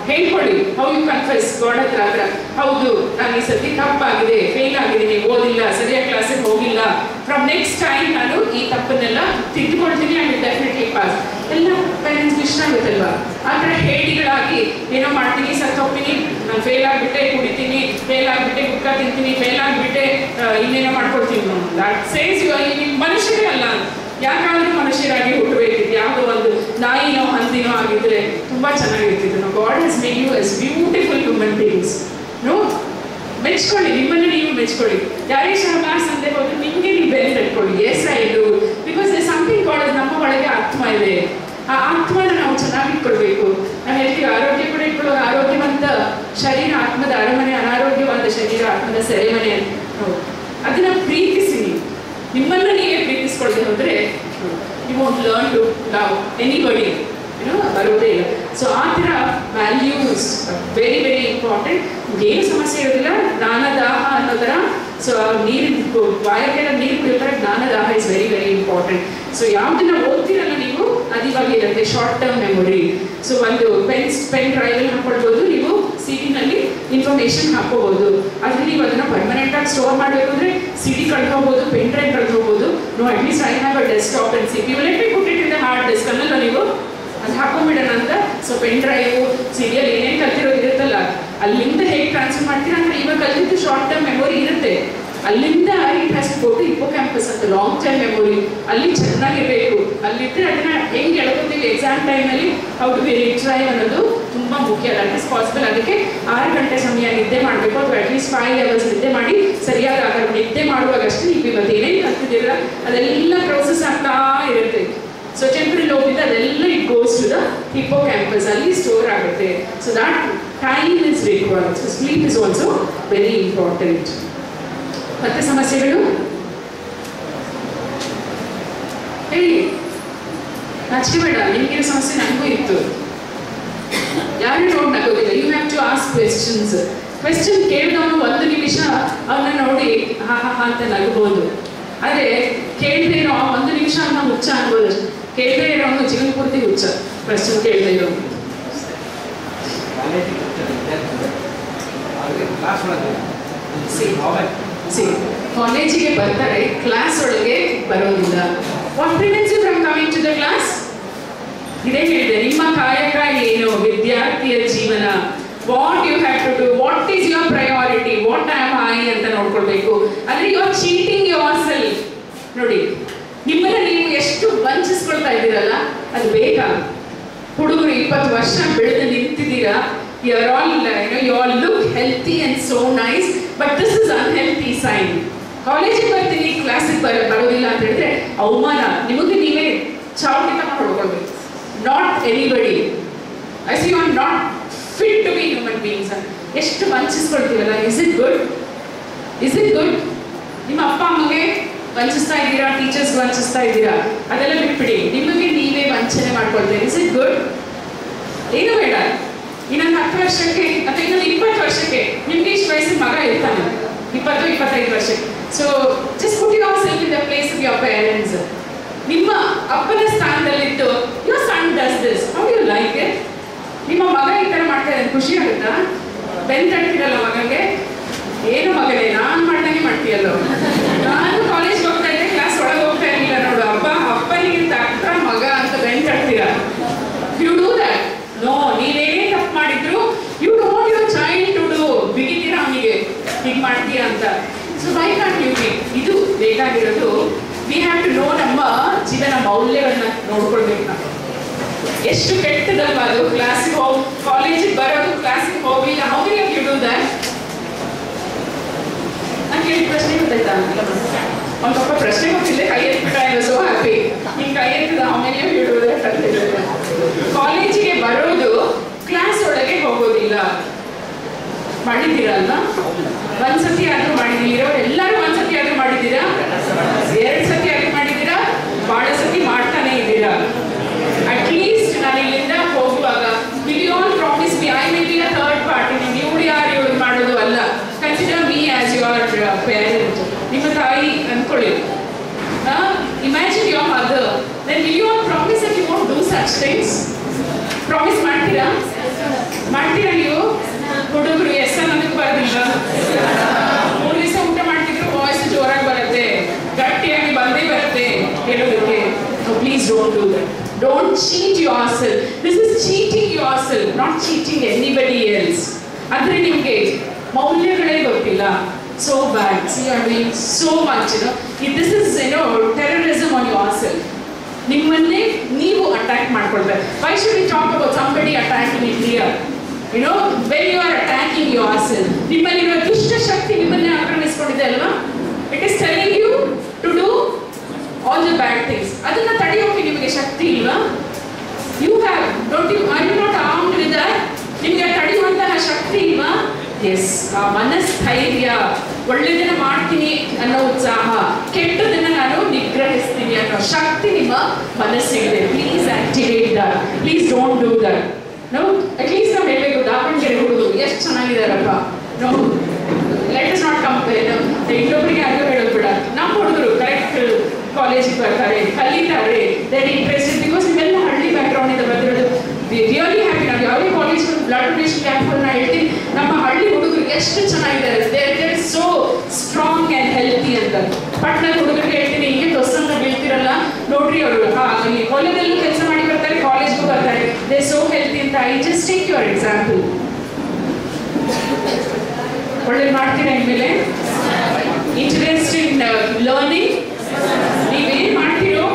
ಹೇಳ್ಕೊಳ್ಳಿ, ಹೌ ಯು ಕನ್ಫೆಸ್ ಗಾಡ್ ಹತ್ರ, ಹೌದು ನಾನು ಈ ಸತಿ ತಪ್ಪಾಗಿದೆ, ಫೇಲ್ ಆಗಿದ್ದೀನಿ, ಓದಿಲ್ಲ, ಸರಿಯಾಗಿ ಕ್ಲಾಸಿಗೆ ಹೋಗಿಲ್ಲ, ಫ್ರಮ್ ನೆಕ್ಸ್ಟ್ ಟೈಮ್ ನಾನು ಈ ತಪ್ಪನ್ನೆಲ್ಲ ತಿದ್ದುಕೊಳ್ತೀನಿ, ಐ ವಿಲ್ ಡೆಫಿನೆಟ್ಲಿ ಪಾಸ್. ಎಲ್ಲ ಪೇರೆಂಟ್ಸ್ಗೆ ಇಷ್ಟ ಆಗುತ್ತಲ್ವಾ. ಆ ಥರ ಹೇಳಿಗಳಾಗಿ ಏನೋ ಮಾಡ್ತೀನಿ, ಸತ್ತು ಹೋಗ್ತೀನಿ, ನಾನು ಫೇಲ್ ಆಗಿಬಿಟ್ಟೆ, ಕುಡಿತೀನಿ, ಫೇಲ್ ಆಗಿಬಿಟ್ಟೆ, ಗುಟ್ಕಾ ತಿಂತೀನಿ, ಫೇಲ್ ಆಗಿಬಿಟ್ಟೆ, ಇನ್ನೇನೋ ಮಾಡ್ಕೊಳ್ತೀನಿ. ದಟ್ ಸೇಸ್ ಯು ಮನುಷ್ಯರೇ ಅಲ್ಲ. ಯಾಕಾದ್ರೂ ಮನುಷ್ಯರಾಗಿ ಹುಟ್ಟಬೇಕಿತ್ತು. ಯಾವುದೋ ಒಂದು ನಾಯಿನೋ ಹಂದಿನೋ ಆಗಿದ್ರೆ ತುಂಬಾ ಚೆನ್ನಾಗಿರ್ತಿತ್ತು. No, God has made you as beautiful human beings. No, ಮೆಚ್ಕೊಳ್ಳಿ, ನಿಮ್ಮನ್ನು ನೀವು ಮೆಚ್ಕೊಳ್ಳಿ. ಯಾರೇ ಶಹಬಾಸ್ ಅಂತ ಹೋದ್ರೆ ನಿಮಗೆ ನೀವು ಬೆಲೆ ತಟ್ಕೊಳ್ಳಿ. Yes I do, because they something called, ನಮ್ಮ ಒಳಗೆ ಆತ್ಮ ಇದೆ. ಆ ಆತ್ಮನ ನಾವು ಚೆನ್ನಾಗಿ ಇಟ್ಕೊಳ್ಬೇಕು. ನಾವು ಹೇಳ್ತೀವಿ ಆರೋಗ್ಯ ಕೂಡ ಇಟ್ಕೊಳ್ಳೋದು. ಆರೋಗ್ಯವಂತ ಶರೀರ ಆತ್ಮದ ಅರಮನೆ, ಅನಾರೋಗ್ಯವಾದ ಶರೀರ ಆತ್ಮದ ಸೆರೆಮನೆ ಅಂತ. ಅದನ್ನ ಪ್ರೀತಿಸಿ. ನಿಮ್ಮನ್ನು ನೀವೇ ಪ್ರೀತಿಸ್ಕೊಳ್ದೆ ಹೋದರೆ you want learn to love anybody, ಬರೋದೇ ಇಲ್ಲ. ಸೊ ಆ ಥರ ವ್ಯಾಲ್ಯೂಸ್ ವೆರಿ ವೆರಿ ಇಂಪಾರ್ಟೆಂಟ್. ಏನು ಸಮಸ್ಯೆ ಇರೋದಿಲ್ಲ. ಜ್ಞಾನದಾಹ ಅನ್ನೋ ಥರ. ಸೊ ನೀರು ಬಾಯಕ್ಕೆಲ್ಲ ನೀರು ಕುಡಿಯೋತರ ಜ್ಞಾನದಾಹ is very very important. So ಯಾವುದನ್ನ ಓದ್ತಿರಲ್ಲ ನೀವು, ಅದು ಇವಾಗ ಇರುತ್ತೆ ಶಾರ್ಟ್ ಟರ್ಮ್ ಮೆಮೊರಿ. ಸೊ ಒಂದು ಪೆನ್ ಡ್ರೈವಲ್ಲಿ ಹಾಕೊಳ್ಬೋದು, ನೀವು ಸಿಡಿನಲ್ಲಿ ಇನ್ಫಾರ್ಮೇಶನ್ ಹಾಕೋಬಹುದು. ಆದರೆ ನೀವು ಅದನ್ನು ಪರ್ಮನೆಂಟಾಗಿ ಸ್ಟೋರ್ ಮಾಡಬೇಕು ಅಂದರೆ ಸಿಡಿ ಕಳ್ಕೋಬಹುದು, ಪೆನ್ ಡ್ರೈವ್ ಕಳ್ಕೋಬಹುದು. No, at least I have a desktop and CPU. Let me put it in the hard disk ಅನ್ನಲ್ಲ ನೀವು ಅದು ಹಾಕೊಂಡ್ಬಿಡೋಣ ಅಂತ. ಸೊ ಪೆನ್ ಡ್ರೈವು, ಸಿಡಿಯಲ್ಲಿ ಏನೇನು ಕಲ್ತಿರೋದು ಇರುತ್ತಲ್ಲ ಅಲ್ಲಿಂದ ಹೇಗೆ ಟ್ರಾನ್ಸ್ಫರ್ ಮಾಡ್ತೀರಾ ಅಂದ್ರೆ ಇವಾಗ ಕಲಿತು ಶಾರ್ಟ್ ಟರ್ಮ್ ಮೆಮೊರಿ ಇರುತ್ತೆ, ಅಲ್ಲಿಂದ it has to go to hippocampus ಅಂತ ಲಾಂಗ್ ಟರ್ಮ್ ಮೆಮೊರಿ. ಅಲ್ಲಿ ಚೆನ್ನಾಗಿರ್ಬೇಕು, ಅಲ್ಲಿದ್ದರೆ ಅದನ್ನ ಹೆಂಗೆ ಎಳ್ಕೊತೀವಿ ಎಕ್ಸಾಮ್ ಟೈಮಲ್ಲಿ ಹೌ ಟು ಬಿ ರಿಟ್ರೈವ್ ಅನ್ನೋದು ತುಂಬ ಮುಖ್ಯ. That is possible. ಅದಕ್ಕೆ 6 ಗಂಟೆ ಸಮಯ ನಿದ್ದೆ ಮಾಡಬೇಕು, ಅಥವಾ ಅಟ್ಲೀಸ್ಟ್ 5 hours ನಿದ್ದೆ ಮಾಡಿ ಸರಿಯಾದ ಆಹಾರ. ನಿದ್ದೆ ಮಾಡುವಾಗಷ್ಟೇ ನೀವು ಇವತ್ತು ಏನೇನು ಕಲ್ತಿದ್ದೀರ ಅದೆಲ್ಲ ಪ್ರೋಸೆಸ್ ಆಗ್ತಾ ಇರುತ್ತೆ. ಸೊ ಟೆಂಪರಲ್ ಲೋಬಿಂದ ಅದೆಲ್ಲ it goes to the hippocampus, ಅಲ್ಲಿ ಸ್ಟೋರ್ ಆಗುತ್ತೆ. So that time is required. So sleep is also very important. ಮತ್ತೆ ಸಮಸ್ಯೆಗಳು ಹೇಳಿ, ನಾಚಿಕೆ ಬೇಡ. ನಿಮಗಿರೋ ಸಮಸ್ಯೆ ನನಗೂ ಇತ್ತು, ಯಾರು ನೋಡಿ ನಗೋದಿಲ್ಲ. You have to ask questions. Question ಕೇಳಿದವನು 1 ನಿಮಿಷ ಅವನ್ನ ನೋಡಿ ಹಾ ಹಾ ಹಾ ಅಂತ ನಗಬಹುದು. ಆದರೆ ಕೇಳದೆ ಇರೋ 1 ನಿಮಿಷ ಅವನ್ನ ಹುಚ್ಚ ಅನ್ಬೋದು. ಕೇಳದೆ ಇರೋನು ಜೀವನ ಪೂರ್ತಿ ಹುಚ್ಚ, ಕ್ವೆಶ್ಚನ್ ಕೇಳದೆ ಇರೋ. ಕಾಲೇಜಿಗೆ ಬರ್ತಾರೆ, ಕ್ಲಾಸ್ ಒಳಗೆ ಬರೋದಿಲ್ಲ. What prevents you from coming to the class? ಇದೇ ಹೇಳಿದೆ, ನಿಮ್ಮ ಕಾಯಕ ಏನು, ವಿದ್ಯಾರ್ಥಿಯ ಜೀವನ. What you have to do, what is your priority, what am I ಅಂತ ನೋಡ್ಕೊಳ್ಬೇಕು. ಅಂದ್ರೆ you are cheating yourself. ನೋಡಿ, ನಿಮ್ಮನ್ನ ನೀವು ಎಷ್ಟು ವಂಚಿಸ್ಕೊಳ್ತಾ ಇದ್ದೀರಲ್ಲ, ಅದು ಬೇಕಾ? ಹುಡುಗರು 20 ವರ್ಷ ಬೆಳೆದು ನಿಂತಿದ್ದೀರಾ. You are all, you all look healthy and so nice, but this is unhealthy sign. ಕಾಲೇಜಿಗೆ ಬರ್ತೀನಿ, ಕ್ಲಾಸಿಗೆ ಬರೋದಿಲ್ಲ ಅಂತ ಹೇಳಿದ್ರೆ ಅವಮಾನ. ನಿಮಗೆ ನೀವೇ ಚಾವಟಿ ತಗೊಂಡು ಹೊಡ್ಕೊಳ್ಬೇಕು. Not anybody. I see you are not fit to be human beings. ಎಷ್ಟು ವಂಚಿಸ್ಕೊಳ್ತೀವಲ್ಲ. Is it good? Is it good? ನಿಮ್ಮ ಅಪ್ಪ ಅಮ್ಮಗೆ ವಂಚಿಸ್ತಾ ಇದ್ದೀರಾ, ಟೀಚರ್ಸ್ ವಂಚಿಸ್ತಾ ಇದ್ದೀರಾ, ಅದೆಲ್ಲ ಬಿಟ್ಬಿಡಿ. ನಿಮಗೆ ನೀವೇ ವಂಚನೆ ಮಾಡ್ಕೊಳ್ತೀರಿ. Is it good? ಏನು ಬೇಡ. ಇನ್ನೊಂದು 10 ವರ್ಷಕ್ಕೆ ಅಥವಾ ಇನ್ನೊಂದು 20 ವರ್ಷಕ್ಕೆ ನಿಮ್ಗೆ ಇಷ್ಟು ವಯಸ್ಸಿನ ಮಗ ಇರ್ತಾನೆ, 20-25 ವರ್ಷಕ್ಕೆ. So just put yourself in the place of your parents. ನಿಮ್ಮ ಅಪ್ಪನ ಸ್ಥಾನದಲ್ಲಿದ್ದು your son does this, how you like it? ನಿಮ್ಮ ಮಗ ಈ ಥರ ಮಾಡ್ತಾ ಇದ್ದಾನೆ, ಖುಷಿ ಆಗುತ್ತಾ? ಬೆನ್ ತಡ್ತಿರಲ್ಲ ಮಗನಿಗೆ, ಏನು ಮಗನೇ ನಾನು ಮಾಡ್ದಂಗೆ ಮಾಡ್ತೀಯಲ್ಲೋ. ನಾನು ಕಾಲೇಜ್ಗೆ ಹೋಗ್ತಾ ಇದ್ದೆ, ಕ್ಲಾಸ್ ಒಳಗೆ ಹೋಗ್ತಾ ಇರಲಿಲ್ಲ ನೋಡು, ಅಪ್ಪನಿಗಿಂತ ಅಕ್ಕ ಮಗ ಅಂತ ಬೆನ್ ತಡ್ತೀರ. You do that? ನೋ. ನೀವೇನೇ ತಪ್ಪು ಮಾಡಿದ್ರು you don't want your child to do. ಬಿಗಿತೀರಾ ಅವನಿಗೆ ಹೀಗೆ ಮಾಡ್ತೀಯಾ ಅಂತ. So why can't you be? ಇದು ಬೇಕಾಗಿರೋದು. ವಿ ಹ್ಯಾವ್ ಟು ನೋ ನಮ್ಮ ಜೀವನ ಮೌಲ್ಯಗಳನ್ನ ನೋಡ್ಕೊಳ್ಬೇಕು ನಾವು. ಎಷ್ಟು ಕೆಟ್ಟದಲ್ವಾ ಅದು? ಕ್ಲಾಸಿಗೆ ಹೋಗಿ ಕಾಲೇಜಿಗೆ ಬರೋದು, ಕ್ಲಾಸಿಗೆ ಹೋಗಿಲ್ಲ. How many of you do that? ನಾನು ಕೇಳಿದ ಪ್ರಶ್ನೆ ಗೊತ್ತಾಯ್ತಾ? ಅವ್ನ ಪಾಪ ಪ್ರಶ್ನೆ ಗೊತ್ತಿಲ್ಲ, ಕೈ ಎತ್ಬಿಟ್ಟ. I was so happy. ಹಿಂಗೆ ಕೈ ಎತ್ತಿದ how many of you do that ಅಂತ ಹೇಳಿದ್ರೆ. ಕಾಲೇಜಿಗೆ ಬರೋದು, ಕ್ಲಾಸ್ ಒಳಗೆ ಹೋಗೋದಿಲ್ಲ. ಮಾಡಿದ್ದೀರಲ್ವಾ? ಒಂದ್ಸತಿ ಆದ್ರೂ ಮಾಡಿದ್ದೀರಾ? ಎಲ್ಲರೂ ಒಂದ್ಸತಿ ಆದ್ರೂ ಮಾಡಿದ್ದೀರಾ? 2 ಸತಿ ಆದ್ರೂ ಮಾಡಿದ್ದೀರಾ? ಬಹಳ ಸತಿ ಮಾಡ್ತಾನೆ ಇದ್ದೀರಾ. ಅಟ್ಲೀಸ್ಟ್ ನಾನು ಇಲ್ಲಿಂದ ಹೋಗುವಾಗ will you all promise me I will be a third party. ನೀವು ಯಾರು ಮಾಡೋದು ಅಲ್ಲ. Consider me as your parent. ನಿಮ್ಮ ತಾಯಿ ಅಂದ್ಕೊಳ್ಳಿ. Imagine your mother. Then will you all promise that you want do such things? Promise ಮಾಡ್ತೀರಾ? ಮಾಡ್ತೀರಾ ನೀವು? ಹುಡುಗರು ಎಸ್ ಅನ್ನೋದಕ್ಕೆ ಬರೋದಿಲ್ಲ. 3 ದಿವಸ ಊಟ ಮಾಡ್ತಿದ್ರು, ವಾಯ್ಸ್ ಜೋರಾಗಿ ಬರುತ್ತೆ, ಗಟ್ಟಿಯಾಗಿ ಬಂದೇ ಬರುತ್ತೆ ಹೇಳೋದಕ್ಕೆ. Please don't do that. Don't cheat yourself. This is cheating yourself, not cheating anybody else. ಅಂದರೆ ನಿಮಗೆ ಮೌಲ್ಯಗಳೇ ಗೊತ್ತಿಲ್ಲ. So bad. See, you are doing so much, This is, terrorism on yourself. ನಿಮ್ಮನ್ನೇ ನೀವು ಅಟ್ಯಾಕ್ ಮಾಡ್ಕೊಳ್ಬೇಕು. Why should we talk about somebody attacking India? When you are attacking yourself, ನಿಮ್ಮಲ್ಲಿರುವ ದುಷ್ಟ ಶಕ್ತಿ ನಿಮ್ಮನ್ನೇ ಆಕ್ರಮಿಸಿಕೊಂಡಿದೆ ಅಲ್ವಾ? It is telling you to do all the bad things. ಅದನ್ನ ತಡೆಯೋಕೆ ನಿಮಗೆ ಶಕ್ತಿ ಇಲ್ವಾ? You have, are you not armed with that? ನಿಮಗೆ ತಡೆಯುವಂತಹ ಶಕ್ತಿ ಇಲ್ವಾ? S. ಆ ಮನಸ್ಥೈರ್ಯ, ಒಳ್ಳೆದನ್ನ ಮಾಡ್ತೀನಿ ಅನ್ನೋ ಉತ್ಸಾಹ, ಕೆಟ್ಟದನ್ನ ನಾನು ನಿಗ್ರಹಿಸ್ತೀನಿ ಅನ್ನೋ ಶಕ್ತಿ ನಿಮ್ಮ ಮನಸ್ಸಿಗಿದೆ. Please activate that. Please don't do that. ನಾವು ಅಟ್ಲೀಸ್ಟ್ ನಾವು ಹೇಳಬೇಕು, ದಾವಣಗೆರೆ ಹುಡುಗರು ಎಷ್ಟು ಚೆನ್ನಾಗಿದ್ದಾರಪ್ಪ. ನಾವು ಲೆಟ್ ಅಸ್ ನಾಟ್ ಕಂಪೇರ್. ಇನ್ನೊಬ್ಬರಿಗೆ ಅರ್ಥ ಹೇಳೋದು ಬೇಡ. ನಮ್ಮ ಹುಡುಗರು ಕರೆಕ್ಟ್ ಕಾಲೇಜಿಗೆ ಬರ್ತಾರೆ, ಕಲಿತಾರೆ, ದೇರ್ ಇಂಟ್ರೆಸ್ಟೆಡ್. ಬಿಕಾಸ್ ಇವೆಲ್ಲ ಹಳ್ಳಿ ಬ್ಯಾಕ್ಗ್ರೌಂಡ್ ಇಂದ ಬಂದಿರೋದು. Really happy. ನಾವು ಯಾವುದೇ ಕಾಲೇಜ್ ಬ್ಲಡ್ ಡೊನೇಷನ್ ಕ್ಯಾಂಪ್ಗಳನ್ನ ಹೇಳ್ತೀನಿ, ನಮ್ಮ ಹಳ್ಳಿ ಹುಡುಗರು ಎಷ್ಟು ಚೆನ್ನಾಗಿದ್ದಾರೆ. They're so strong and healthy ಅಂತ. ಪಟ್ಟಣದ ಹುಡುಗರಿಗೆ ಹೇಳ್ತೀನಿ, ಹೀಗೆ ದೊಸ್ಸಂತ ಬೀಳ್ತಿರಲ್ಲ ನೋಡ್ರಿ, ಅವರು ಇಲ್ಲಿ ಹೊಲದಲ್ಲೂ ಕೆಲಸ ಮಾಡಿ ಬರ್ತಾರೆ, ಕಾಲೇಜ್ಗೂ ಬರ್ತಾರೆ, ದೇ ಸೋ ಹೆಲ್ತಿ ಅಂತ. I just take your example. ಒಳ್ಳೆ ಮಾಡ್ತೀರಾ ಇನ್ಮೇಲೆ? Interest in learning? ನೀವೇನ್ ಮಾಡ್ತೀರೋ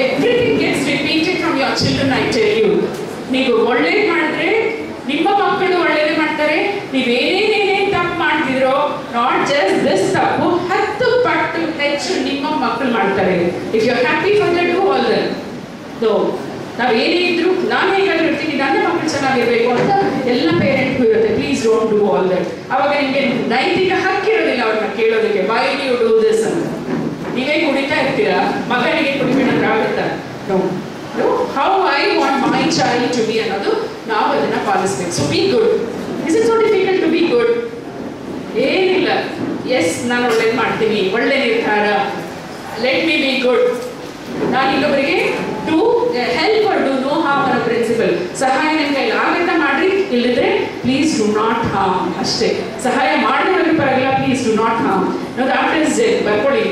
everything gets repeated from your children. I tell you, ನೀವು ಒಳ್ಳೇದು ಮಾಡಿದ್ರೆ ನಿಮ್ಮ ಮಕ್ಕಳು ಒಳ್ಳೇದು ಮಾಡ್ತಾರೆ. ನೀವೇನೇನೇನೇನು ತಪ್ಪು ಮಾಡ್ತಿದ್ರೋ, ನಾಟ್ ಜಸ್ಟ್ ದಿಸ್ ತಪ್ಪು, 10 ಪಟ್ಟು ಹೆಚ್ಚು ನಿಮ್ಮ ಮಕ್ಕಳು ಮಾಡ್ತಾರೆ. If you are happy for that, do all that. No, ನಾವು ಏನೇ ಇದ್ರು, ನಾನು ಹೇಗಾದ್ರೂ ಇರ್ತೀನಿ, ನನ್ನ ಮಕ್ಕಳು ಚೆನ್ನಾಗಿರ್ಬೇಕು ಅಂತ ಎಲ್ಲ ಪೇರೆಂಟ್ಗೂ ಇರುತ್ತೆ. Please don't do all that. ಅವಾಗ ನಿಮಗೆ ನೈತಿಕ ಹಕ್ಕಿರೋದಿಲ್ಲ ಅವ್ರನ್ನ ಕೇಳೋದಕ್ಕೆ, ವೈ ಯು ಡೂ ದಿಸ್ ಅಂತ. ನೀವೇ ಕುಡಿತಾ ಇರ್ತೀರಾ, ಮಗನಿಗೆ ಕುಡಿಬೇಕಂದ್ರೆ ಆಗುತ್ತಾ? No. How I want my child to be ಅನ್ನೋದು ನಾವು ಅದನ್ನ ಪಾಲಿಸ್ಬೇಕು. So be good. Is it so difficult to be good? ಏನಿಲ್ಲ. ಎಸ್, ನಾನು ಒಳ್ಳೇದು ಮಾಡ್ತೀನಿ, ಒಳ್ಳೆ ನಿರ್ಧಾರ, ಲೆಟ್ ಮಿ ಬಿ ಗುಡ್. ನಾನು ಇನ್ನೊಬ್ಬರಿಗೆ do help or do no harm ಅನ್ನೋ ಪ್ರಿನ್ಸಿಪಲ್. ಸಹಾಯ ನಿಮ್ಮ ಕೈಲಿ ಆಗತ್ತಾ ಮಾಡ್ರಿ, ಇಲ್ಲಿದ್ರೆ ಪ್ಲೀಸ್ ಡೂ ನಾಟ್ ಹಾರ್ಮ್ ಅಷ್ಟೇ. ಸಹಾಯ ಮಾಡಿದ್ರೆ ಪರವಾಗಿಲ್ಲ, please do not harm. No, that is it. ಬರ್ಕೊಳ್ಳಿ,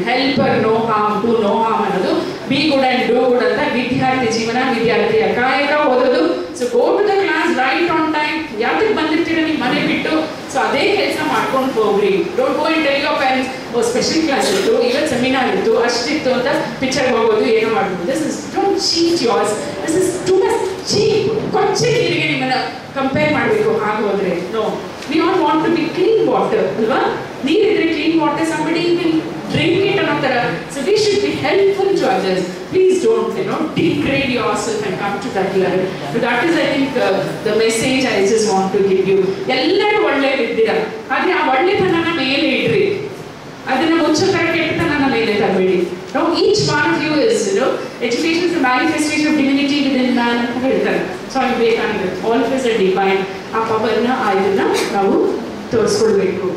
help or no harm, do no harm ಅನ್ನೋದು. Be good and do good ಅಂತ ವಿದ್ಯಾರ್ಥಿ ಜೀವನ, ವಿದ್ಯಾರ್ಥಿಯ ಕಾಯಕ ಓದೋದು. So go to the class right on time. ಯಾತಕ್ಕೆ ಬಂದಿರ್ತೀರ ನಿಮ್ಮ ಮನೆ ಬಿಟ್ಟು? ಸೊ ಅದೇ ಕೆಲಸ ಮಾಡ್ಕೊಂಡು ಹೋಗ್ರಿ. Don't go and tell your parents, oh special class ಇತ್ತು, ಇವತ್ತು ಸೆಮಿನಾರ್ ಇತ್ತು, ಅಷ್ಟಿತ್ತು ಅಂತ ಪಿಕ್ಚರ್ಗೆ ಹೋಗೋದು, ಏನೋ ಮಾಡ್ಬೋದು. This is don't cheat yours. This is too much cheap. ಕೊಚ್ಚೆ ನೀರಿಗೆ ನಿಮ್ಮನ್ನ ಕಂಪೇರ್ ಮಾಡಬೇಕು ಹಾಗೋದ್ರೆ. No, we all want to be clean water ಅಲ್ವಾ? ನೀರಿದ್ರೆ clean water, somebody will drink it ಅನ್ನೋ ಥರ. So we should be helpful to others. Please don't, degrade yourself and come to that level. So that is, I think, the message I just want to give you. ಎಲ್ಲರೂ ಒಳ್ಳೆಯದಿದ್ದೀರಾ, ಆದರೆ ಆ ಒಳ್ಳೆತನನ ಮೇಲೆ ಇಡ್ರಿ, ಅದನ್ನ ಮುಚ್ಚೋ ಥರ ಕೆಟ್ಟತನನ ಮೇಲೆ ತರಬೇಡಿ. Now each one of you is, education is a manifestation of divinity within man ಅಂತ ಹೇಳ್ತಾರೆ. Swami Vivekananda, all of us are divine. ಆ ಪವರ್ನ, ಆ ಇದನ್ನ ನಾವು ತೋರಿಸ್ಕೊಳ್ಬೇಕು.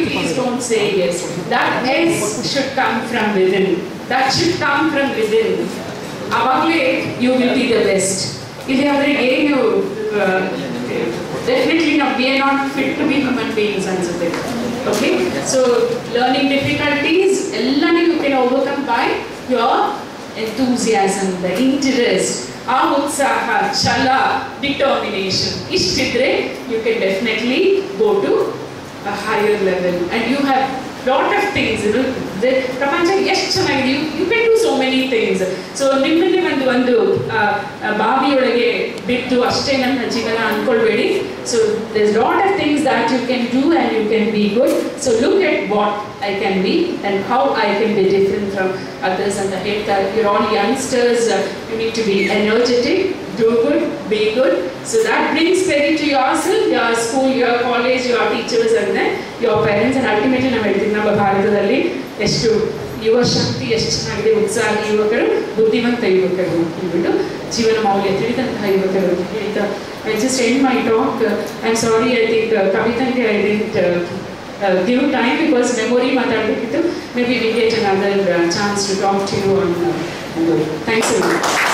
Please don't say yes. That yes should come from within. That should come from within. Avagale you will be the best. Ile andre ಏನು definitely not, we are not fit to be human beings ansutte. Okay, so learning difficulties ellani you can overcome by your enthusiasm, the interest, ಆ ಉತ್ಸಾಹ, ಛಲ, determination. ಇಷ್ಟಿದ್ರೆ you can definitely go to a higher level, and you have lot of things. The ಪ್ರಪಂಚ ಎಷ್ಟು ಚೆನ್ನಾಗಿದೆ. You can do so many things. So ನಿಮ್ಮನ್ನೇ ಒಂದು ಬಾವಿಯೊಳಗೆ ಬಿದ್ದು ಅಷ್ಟೇ ನನ್ನ ಜೀವನ ಅನ್ಕೊಳ್ಬೇಡಿ. So there's lot of things that you can do and you can be good. So look at what I can be and how I can be different from others. And that you're all youngsters, you need to be energetic, do good, be good. So that brings credit to yourself, your school, your college, your teachers, and then your parents. And ultimately ನಾವು ಹೇಳ್ತೀವಿ, ನಮ್ಮ ಭಾರತದಲ್ಲಿ ಎಷ್ಟು ಯುವ ಶಕ್ತಿ, ಎಷ್ಟು ಚೆನ್ನಾಗಿದೆ, ಉತ್ಸಾಹಿ ಯುವಕರು, ಬುದ್ಧಿವಂತ ಯುವಕರು ಅಂದ್ಬಿಟ್ಟು ಜೀವನ ಮೌಲ್ಯ ತಿಳಿದಂತಹ ಯುವಕರು ಅಂತ ಹೇಳ್ತಾ I just end my talk. I'm sorry, I think Kavitange I didn't give time because memory ಮಾತಾಡಬೇಕಿತ್ತು. Maybe we get another chance to talk to you on. Thanks a lot.